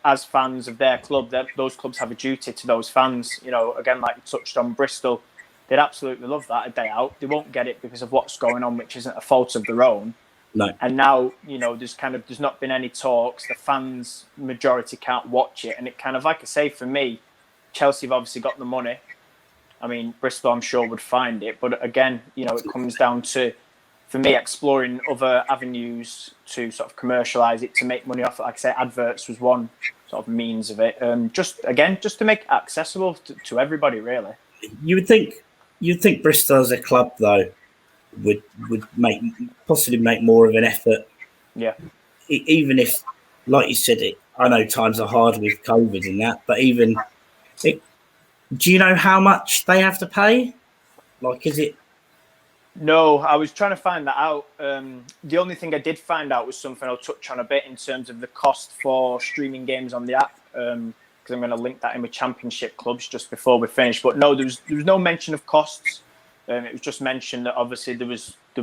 as fans of their club, those clubs have a duty to those fans. Again, like you touched on, Bristol, they'd absolutely love that a day out. They won't get it because of what's going on, which isn't a fault of their own. No. And now, there's not been any talks. The fans majority can't watch it, and it kind of, like I say, for me, Chelsea have obviously got the money. I mean, Bristol, I'm sure, would find it, but again, it comes down to, for me, exploring other avenues to sort of commercialise it, to make money off it. Like I say, adverts was one sort of means of it. Just to make it accessible to everybody, really. You'd think Bristol as a club, though, would possibly make more of an effort. Yeah. Even if, like you said, I know times are hard with COVID and that, but do you know how much they have to pay? Is it? No, I was trying to find that out. The only thing I did find out was something I'll touch on a bit in terms of the cost for streaming games on the app, because I'm going to link that in with championship clubs just before we finish. But no, there was no mention of costs. It was just mentioned that obviously there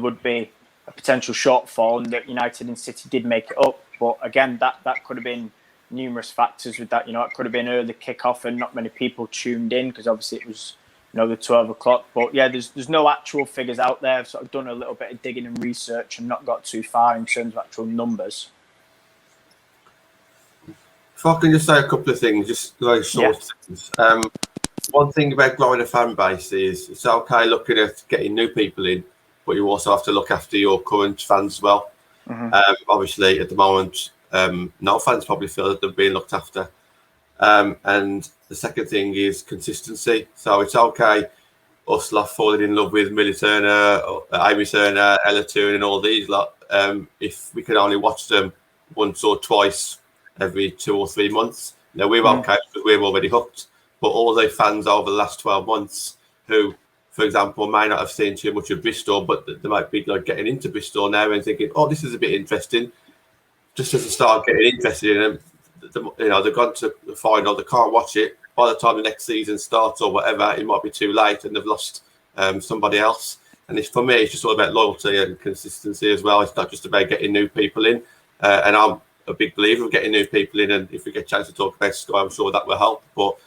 would be a potential shortfall, and that United and City did make it up. But again, that could have been numerous factors with that. It could have been early kickoff and not many people tuned in because obviously it was the 12 o'clock. But yeah, there's no actual figures out there. I've sort of done a little bit of digging and research and not got too far in terms of actual numbers. If I can just say a couple of things, just very short things. One thing about growing a fan base is it's okay looking at getting new people in, but you also have to look after your current fans as well. Obviously, at the moment, no fans probably feel that they're being looked after. And the second thing is consistency. So it's okay us falling in love with Millie Turner, Amy Turner, Ella Toon, and all these lot. If we can only watch them once or twice every 2 or 3 months, we're okay because we're already hooked. But all the fans over the last 12 months who, for example, may not have seen too much of Bristol, but they might be getting into Bristol now and thinking, oh, this is a bit interesting. Just as they start getting interested in them, they've gone to the final, they can't watch it. By the time the next season starts or whatever, it might be too late and they've lost somebody else. And for me, it's just all about loyalty and consistency as well. It's not just about getting new people in. And I'm a big believer of getting new people in. And if we get a chance to talk about Sky, I'm sure that will help. But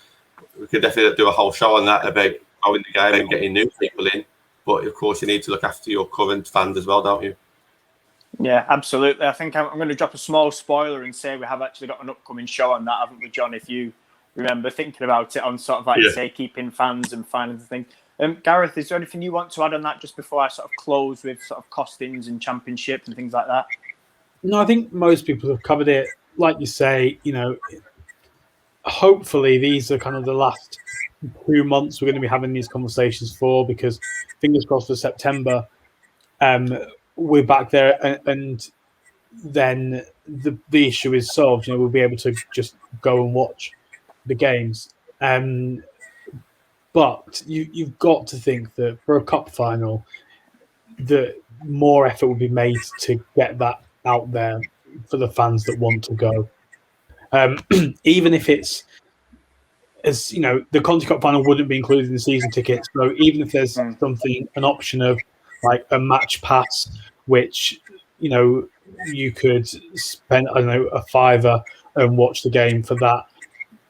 we could definitely do a whole show on that about growing the game and getting new people in. But of course, you need to look after your current fans as well, don't you? Yeah, absolutely. I think I'm going to drop a small spoiler and say we have actually got an upcoming show on that, haven't we, John? If you remember thinking about it on sort of say keeping fans and finding the thing. Gareth, is there anything you want to add on that just before I sort of close with sort of costings and championship and things like that? No, I think most people have covered it. Like you say, hopefully these are kind of the last 2 months we're going to be having these conversations for, because fingers crossed for September, we're back there and then the issue is solved. We'll be able to just go and watch the games. But you've got to think that for a cup final, that more effort will be made to get that out there for the fans that want to go. Even if it's, as the Conti Cup final wouldn't be included in the season tickets. So even if there's an option of like a match pass, which you could spend a $5 and watch the game for that.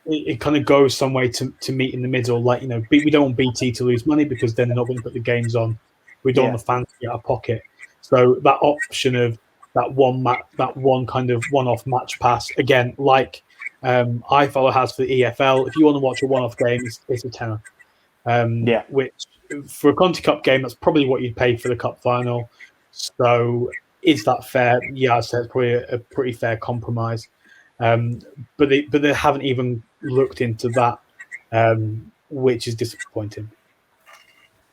It kind of goes some way to meet in the middle. Like we don't want BT to lose money because then they're not going to put the games on. We don't want the fans to get out of pocket. So that option of that one kind of one-off match pass again, like iFollow has for the EFL. If you want to watch a one-off game, it's a tenner. Which for a Conti Cup game, that's probably what you'd pay for the cup final. So is that fair? Yeah, I'd say it's probably a pretty fair compromise. But they haven't even looked into that, which is disappointing.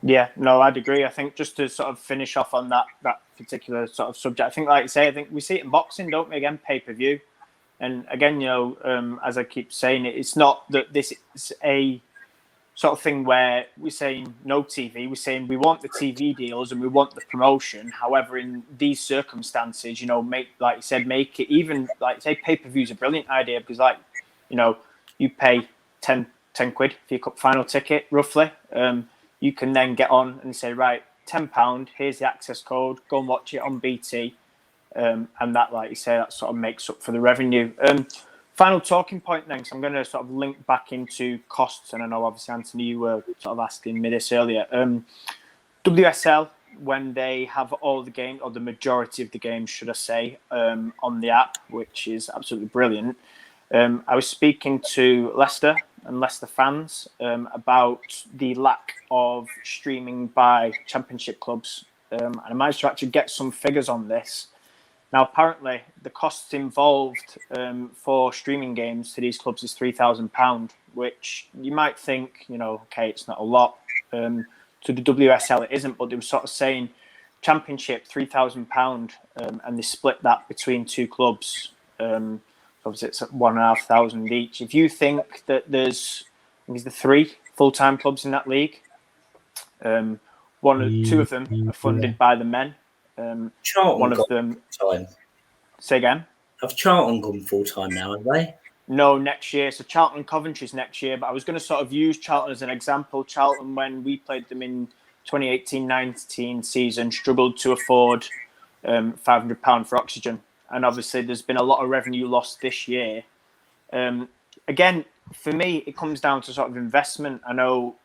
Yeah, no, I'd agree. I think just to sort of finish off on that particular sort of subject, I think, like you say, I think we see it in boxing, don't we? Again, pay-per-view. And again, as I keep saying, it's not that this is a sort of thing where we're saying no TV. We're saying we want the TV deals and we want the promotion. However, in these circumstances, make it even, like you say, pay-per-view is a brilliant idea because, you pay 10 quid for your cup final ticket, roughly. You can then get on and say, right, £10, here's the access code, go and watch it on BT. And that, like you say, that sort of makes up for the revenue. Final talking point then, so I'm going to sort of link back into costs. And I know, obviously, Anthony, you were sort of asking me this earlier. WSL, when they have all the games, or the majority of the games, should I say, on the app, which is absolutely brilliant. I was speaking to Leicester and Leicester fans about the lack of streaming by championship clubs. And I managed to actually get some figures on this. Now, apparently, the costs involved for streaming games to these clubs is £3,000, which you might think, okay, it's not a lot. To the WSL, it isn't, but they were sort of saying championship, £3,000, and they split that between two clubs. Obviously, it's at £1,500 each. If you think that there's 3 full-time clubs in that league, two of them are funded by the men. Charlton one of them. Full-time. Say again. Have Charlton gone full-time now? Have they? No, next year. So Charlton and Coventry's next year. But I was going to sort of use Charlton as an example. Charlton, when we played them in 2018-19 season, struggled to afford £500 for oxygen. and obviously there's been a lot of revenue lost this year. Again, for me, it comes down to sort of investment. I know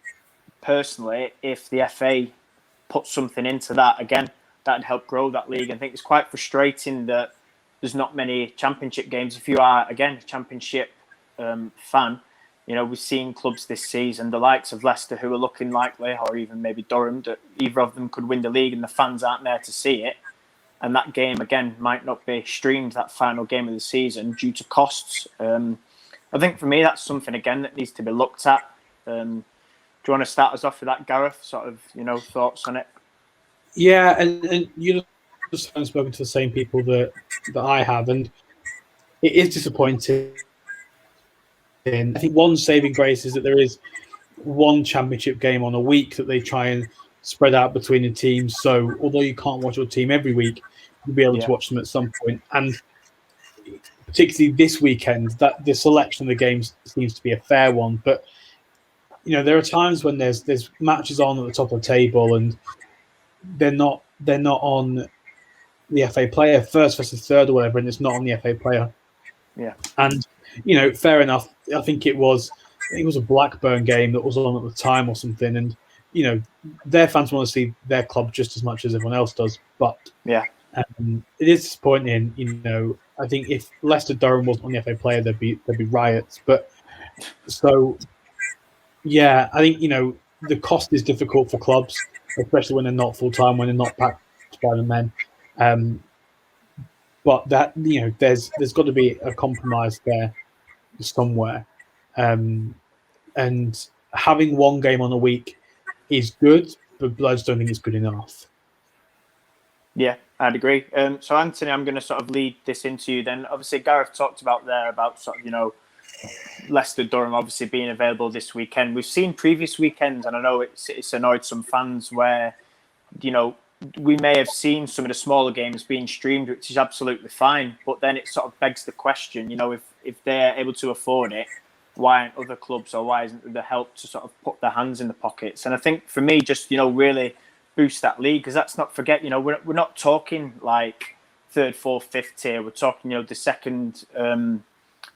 personally, if the FA put something into that, again, that'd help grow that league. I think it's quite frustrating that there's not many championship games. If you are, again, a championship fan, you know, we've seen clubs this season, the likes of Leicester, who are looking likely, or even maybe Durham, that either of them could win the league and the fans aren't there to see it. And that game, again, might not be streamed, that final game of the season, due to costs. I think for me, that's something, again, that needs to be looked at. Do you want to start us off with that, Gareth? Sort of, you know, thoughts on it? Yeah, and you just haven't spoken to the same people that I have, and it is disappointing. I think one saving grace is that there is one championship game on a week that they try and spread out between the teams. So although you can't watch your team every week, you'll be able to watch them at some point. And particularly this weekend, that the selection of the games seems to be a fair one. But you know, there are times when there's matches on at the top of the table, and they're not on the FA player, first versus third or whatever, and it's not on the FA player. Yeah. And you know, fair enough. I think it was a Blackburn game that was on at the time or something, and you know, their fans want to see their club just as much as everyone else does. But yeah, it is disappointing. You know, I think if Leicester Durham wasn't on the FA player, there'd be riots. But so yeah, I think, you know, the cost is difficult for clubs, especially when they're not full time, when they're not backed by the men. But that, you know, there's got to be a compromise there somewhere. And having one game on a week is good, but I just don't think it's good enough. Yeah, I'd agree. So Anthony, I'm going to sort of lead this into you then. Obviously, Gareth talked about sort of, you know, Leicester Durham obviously being available this weekend. We've seen previous weekends, and I know it's annoyed some fans where, you know, we may have seen some of the smaller games being streamed, which is absolutely fine. But then it sort of begs the question, you know, if they're able to afford it, why aren't other clubs, or why isn't there help to sort of put their hands in the pockets? And I think for me, just, you know, really boost that league, because let's not forget, you know, we're not talking like third, fourth, fifth tier. We're talking, you know, the second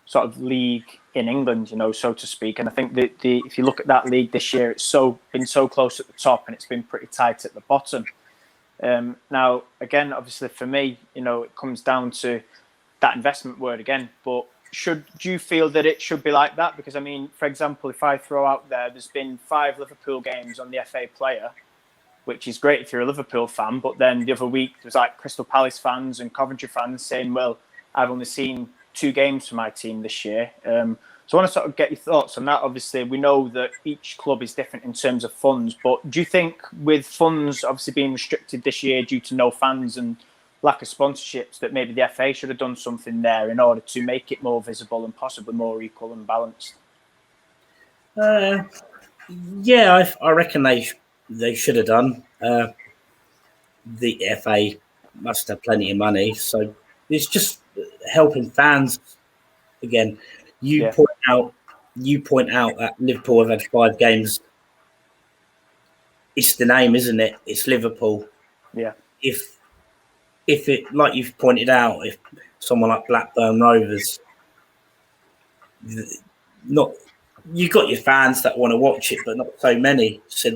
sort of league in England, you know, so to speak. And I think if you look at that league this year, it's been so close at the top, and it's been pretty tight at the bottom. Now, again, obviously for me, you know, it comes down to that investment word again. But do you feel that it should be like that? Because I mean, for example, if I throw out there's been 5 Liverpool games on the FA player, which is great if you're a Liverpool fan. But then the other week, there was like Crystal Palace fans and Coventry fans saying, well, I've only seen 2 games for my team this year. So I want to sort of get your thoughts on that. Obviously, we know that each club is different in terms of funds, but do you think with funds obviously being restricted this year due to no fans and lack of sponsorships, that maybe the FA should have done something there in order to make it more visible and possibly more equal and balanced? Yeah, I reckon they should have done. The FA must have plenty of money, so it's just helping fans. Again, you point out that Liverpool have had 5 games. It's the name, isn't it? It's Liverpool. Yeah. If it, like you've pointed out, if someone like Blackburn Rovers, you've got your fans that want to watch it, but not so many. So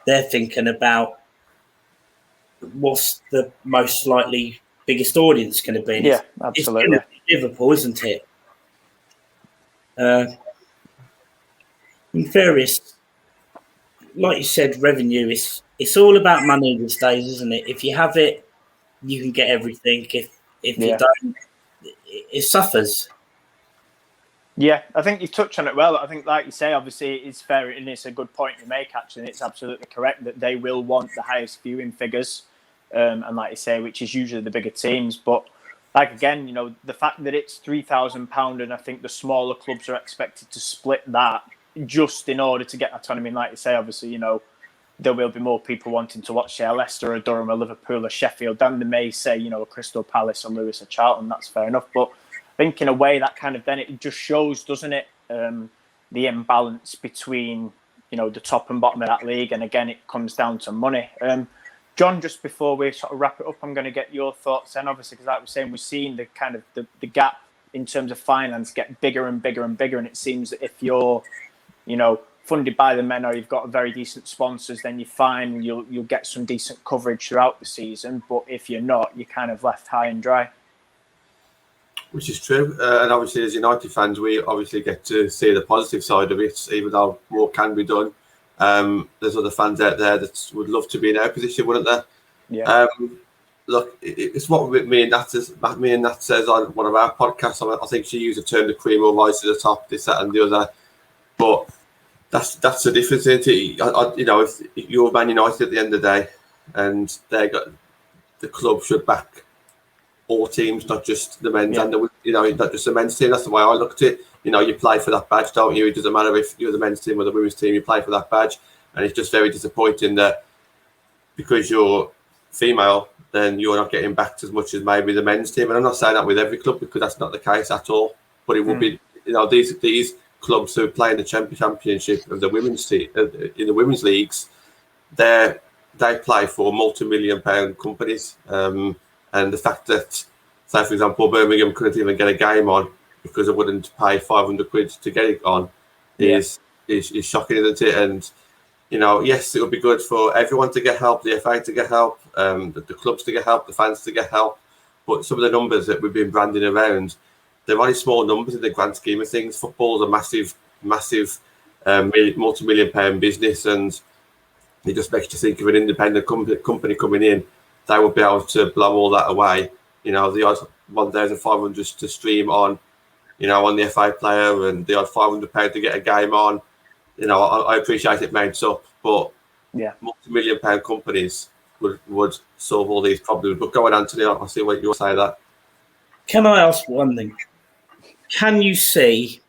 they're thinking about what's the most likely biggest audience going to be. Yeah, absolutely. It's going to be Liverpool, isn't it? In fairness, like you said, revenue it's all about money these days, isn't it? If you have it, you can get everything. If you don't, it suffers. Yeah, I think you've touched on it well. I think, like you say, obviously it's fair, and it's a good point you make, actually. And it's absolutely correct that they will want the highest viewing figures, and like you say, which is usually the bigger teams. But like, again, you know, the fact that it's £3,000, and I think the smaller clubs are expected to split that just in order to get autonomy. And like you say, obviously, you know, there will be more people wanting to watch, say, Leicester or Durham or Liverpool or Sheffield than they may say, you know, a Crystal Palace or Lewis or Charlton. That's fair enough. But I think in a way that kind of then it just shows, doesn't it, the imbalance between, you know, the top and bottom of that league. And again, it comes down to money. John, just before we sort of wrap it up, I'm going to get your thoughts. And obviously, because like we're saying, we're seeing the kind of the gap in terms of finance get bigger and bigger and bigger. And it seems that if you're, funded by the men or you've got very decent sponsors, then you're fine. You'll get some decent coverage throughout the season. But if you're not, you're kind of left high and dry. Which is true. And obviously, as United fans, we obviously get to see the positive side of it, even though more can be done. There's other fans out there that would love to be in our position, wouldn't there? Yeah. Look, it's what me and Nat says on one of our podcasts. I think she used the term the cream will rise to the top, this, that, and the other. But that's the difference. If you're Man United at the end of the day, and the club should back all teams, not just the men's and not just the men's team. That's the way I looked at it. You play for that badge, don't you? It doesn't matter if you're the men's team or the women's team. You play for that badge, and it's just very disappointing that because you're female, then you're not getting backed as much as maybe the men's team. And I'm not saying that with every club because that's not the case at all. But it will be, these clubs who play in the championship of the women's team in the women's leagues, they play for multi-million-pound companies. And the fact that, say for example, Birmingham couldn't even get a game on because they wouldn't pay 500 quid to get it on is shocking, isn't it? And yes, it would be good for everyone to get help, the FA to get help, the clubs to get help, the fans to get help. But some of the numbers that we've been branding around, they're only small numbers in the grand scheme of things. Football's a massive, multi-million-pound business, and it just makes you think of an independent company coming in. They would be able to blow all that away. The odd 1,500 to stream on, on the FA player, and the odd £500 to get a game on. I appreciate it makes up, but multi-million-pound companies would solve all these problems. But go on, Anthony, I see what you say that. Can I ask one thing? Can you see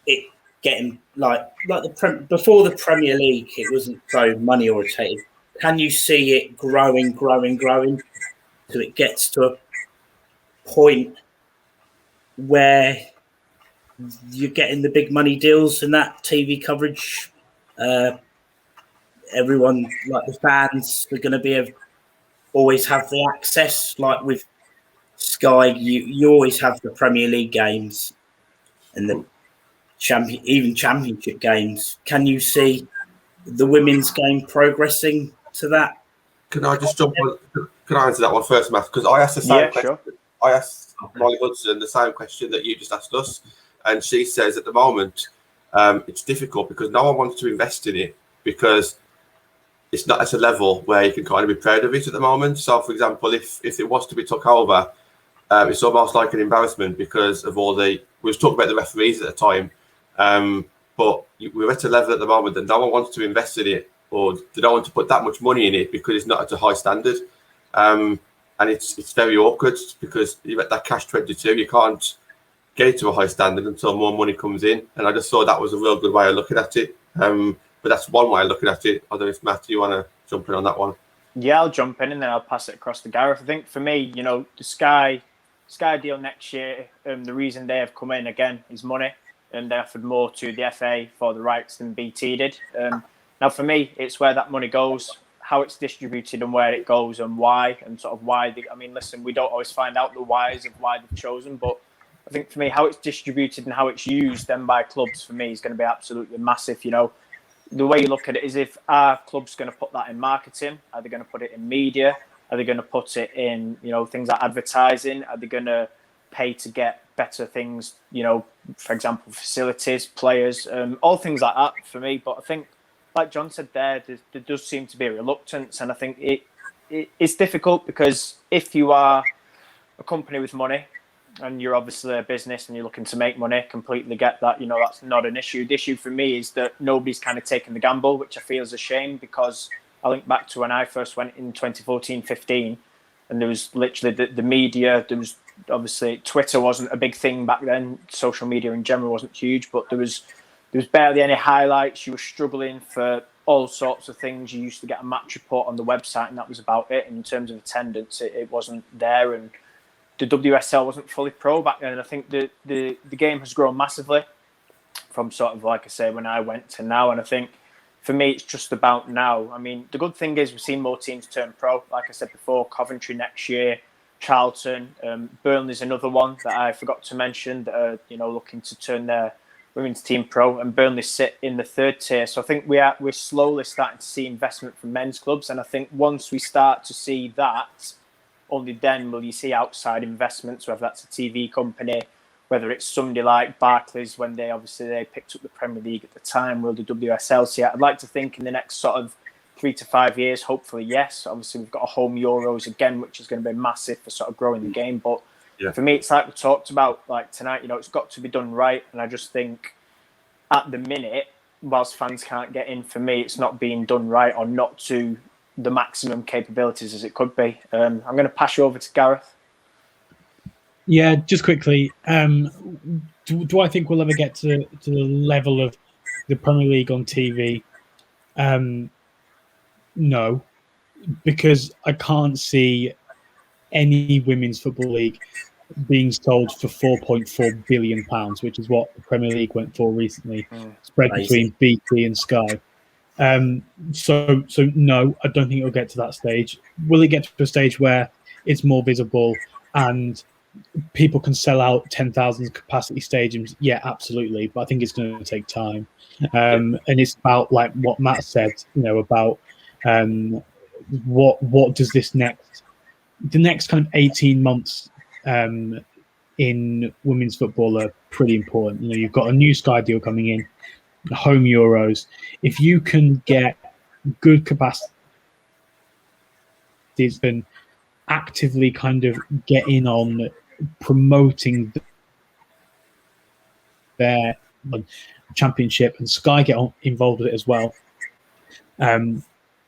it getting before the Premier League? It wasn't so money orientated. Can you see it growing till it gets to a point where you're getting the big money deals and that TV coverage? Everyone, like the fans, are going to always have the access. Like with Sky, you always have the Premier League games and the championship games. Can you see the women's game progressing to that? Can I just jump on? Can I answer that one first, Matt? Because I asked the same question. Sure. I asked Molly Hudson the same question that you just asked us, and she says at the moment it's difficult because no one wants to invest in it because it's not at a level where you can kind of be proud of it at the moment. So, for example, if it was to be took over, it's almost like an embarrassment because of all we was talking about the referees at the time, but we're at a level at the moment that no one wants to invest in it, or they don't want to put that much money in it because it's not at a high standard. And it's very awkward because you're at that catch-22. You can't get it to a high standard until more money comes in. And I just thought that was a real good way of looking at it. But that's one way of looking at it. I don't know if, Matt, you want to jump in on that one? Yeah, I'll jump in and then I'll pass it across to Gareth. I think for me, the Sky deal next year, the reason they have come in again is money. And they offered more to the FA for the rights than BT did. Now, for me, it's where that money goes, how it's distributed and where it goes and why, and sort of why. Listen, we don't always find out the whys of why they've chosen, but I think for me, how it's distributed and how it's used then by clubs, for me, is going to be absolutely massive. The way you look at it is if our club's going to put that in marketing, are they going to put it in media? Are they going to put it in, things like advertising? Are they going to pay to get better things, for example, facilities, players, all things like that for me. But I think, like John said there does seem to be a reluctance. And I think it's difficult because if you are a company with money and you're obviously a business and you're looking to make money, completely get that, that's not an issue. The issue for me is that nobody's kind of taken the gamble, which I feel is a shame because I think back to when I first went in 2014-15 and there was literally the media, there was obviously Twitter wasn't a big thing back then. Social media in general wasn't huge, but there was barely any highlights. You were struggling for all sorts of things. You used to get a match report on the website and that was about it. And in terms of attendance, it wasn't there. And the WSL wasn't fully pro back then. And I think the game has grown massively from sort of, like I say, when I went to now. And I think for me, it's just about now. I mean, the good thing is we've seen more teams turn pro. Like I said before, Coventry next year, Charlton, Burnley's another one that I forgot to mention that are, looking to turn their women's team pro, and Burnley sit in the third tier. So I think we're slowly starting to see investment from men's clubs, and I think once we start to see that, only then will you see outside investments, whether that's a TV company, whether it's somebody like Barclays when they picked up the Premier League at the time, will the WSL see it? I'd like to think in the next sort of 3 to 5 years, hopefully, yes. Obviously, we've got a home Euros again, which is going to be massive for sort of growing the game. But for me, it's like we talked about like tonight, it's got to be done right. And I just think at the minute, whilst fans can't get in, for me, it's not being done right or not to the maximum capabilities as it could be. I'm going to pass you over to Gareth. Yeah, just quickly, do I think we'll ever get to the level of the Premier League on TV? No, because I can't see any women's football league being sold for £4.4 billion, which is what the Premier League went for recently, spread between BT and Sky. So no, I don't think it'll get to that stage. Will it get to a stage where it's more visible and people can sell out 10,000 capacity stadiums? Yeah, absolutely. But I think it's going to take time. And it's about like what Matt said, about what does the next kind of 18 months in women's football are pretty important. You've got a new Sky deal coming in, the home Euros. If you can get good capacity, and actively kind of get in on promoting their championship, and Sky get involved with it as well,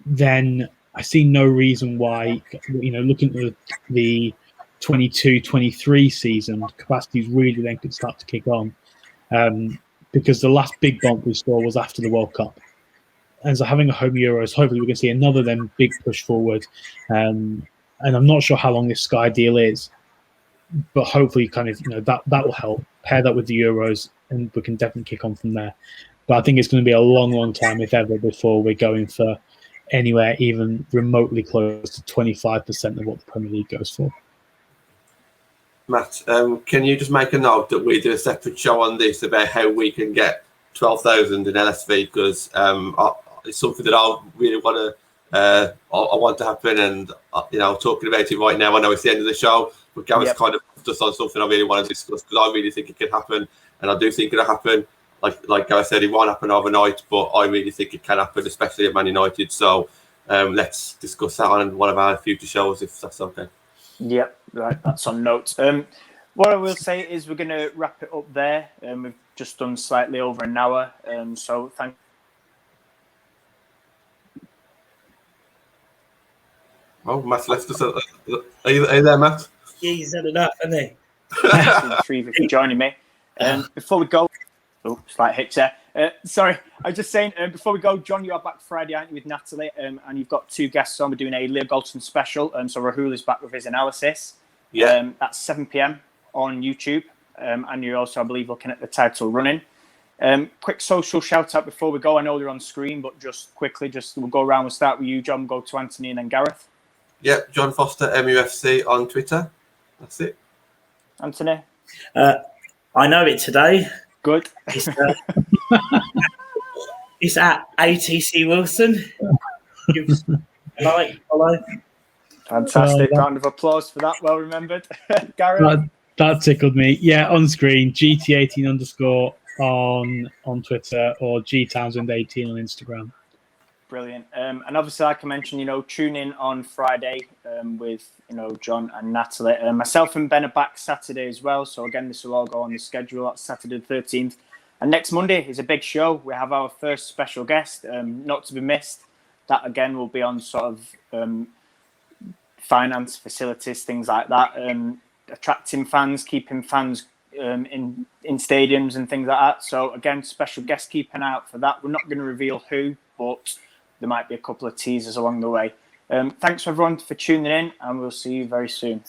then I see no reason why, looking at the 22-23 season, capacities really then could start to kick on, because the last big bump we saw was after the World Cup. And so having a home Euros, hopefully we can see another then big push forward. And I'm not sure how long this Sky deal is, but hopefully kind of, that will help. Pair that with the Euros and we can definitely kick on from there. But I think it's going to be a long, long time, if ever, before we're going for anywhere even remotely close to 25% of what the Premier League goes for. Matt, can you just make a note that we do a separate show on this about how we can get 12,000 in LSV, because it's something that I really want to I want to happen, and talking about it right now. I know it's the end of the show, but Gareth's kind of just on something I really want to discuss, because I really think it can happen, and I do think it'll happen. Like Gareth said, it won't happen overnight, but I really think it can happen, especially at Man United. So let's discuss that on one of our future shows, if that's okay. Yep, right. That's on notes. What I will say is we're going to wrap it up there. We've just done slightly over an hour. So thank. Oh, Matt left us. Are you there, Matt? Yeah, he's had enough, hasn't he? Three for joining me. Before we go, slight hitch there. Sorry, I was just saying, before we go, John, you are back Friday, aren't you, with Natalie? And you've got 2 guests on. We're doing a Leo Goldson special. So Rahul is back with his analysis. Yeah. That's 7 p.m. on YouTube. And you're also, I believe, looking at the title running. Quick social shout out before we go. I know they're on screen, but just quickly, we'll go around. We'll start with you, John, go to Anthony and then Gareth. Yeah, John Foster, MUFC on Twitter. That's it. Anthony? I know it today. Good. It's at ATC Wilson. Give us a like, follow. Fantastic. Round of applause for that. Well remembered. Gareth? That tickled me. Yeah, on screen, GT18_ on Twitter, or GTownsend18 on Instagram. Brilliant. And obviously, like I mentioned, tune in on Friday with, John and Natalie. Myself and Ben are back Saturday as well. So again, this will all go on the schedule. That's Saturday the 13th. And next Monday is a big show. We have our first special guest, not to be missed. That again will be on sort of finance, facilities, things like that. Attracting fans, keeping fans in stadiums and things like that. So again, special guest, keep an eye out for that. We're not going to reveal who, but there might be a couple of teasers along the way. Thanks everyone for tuning in, and we'll see you very soon.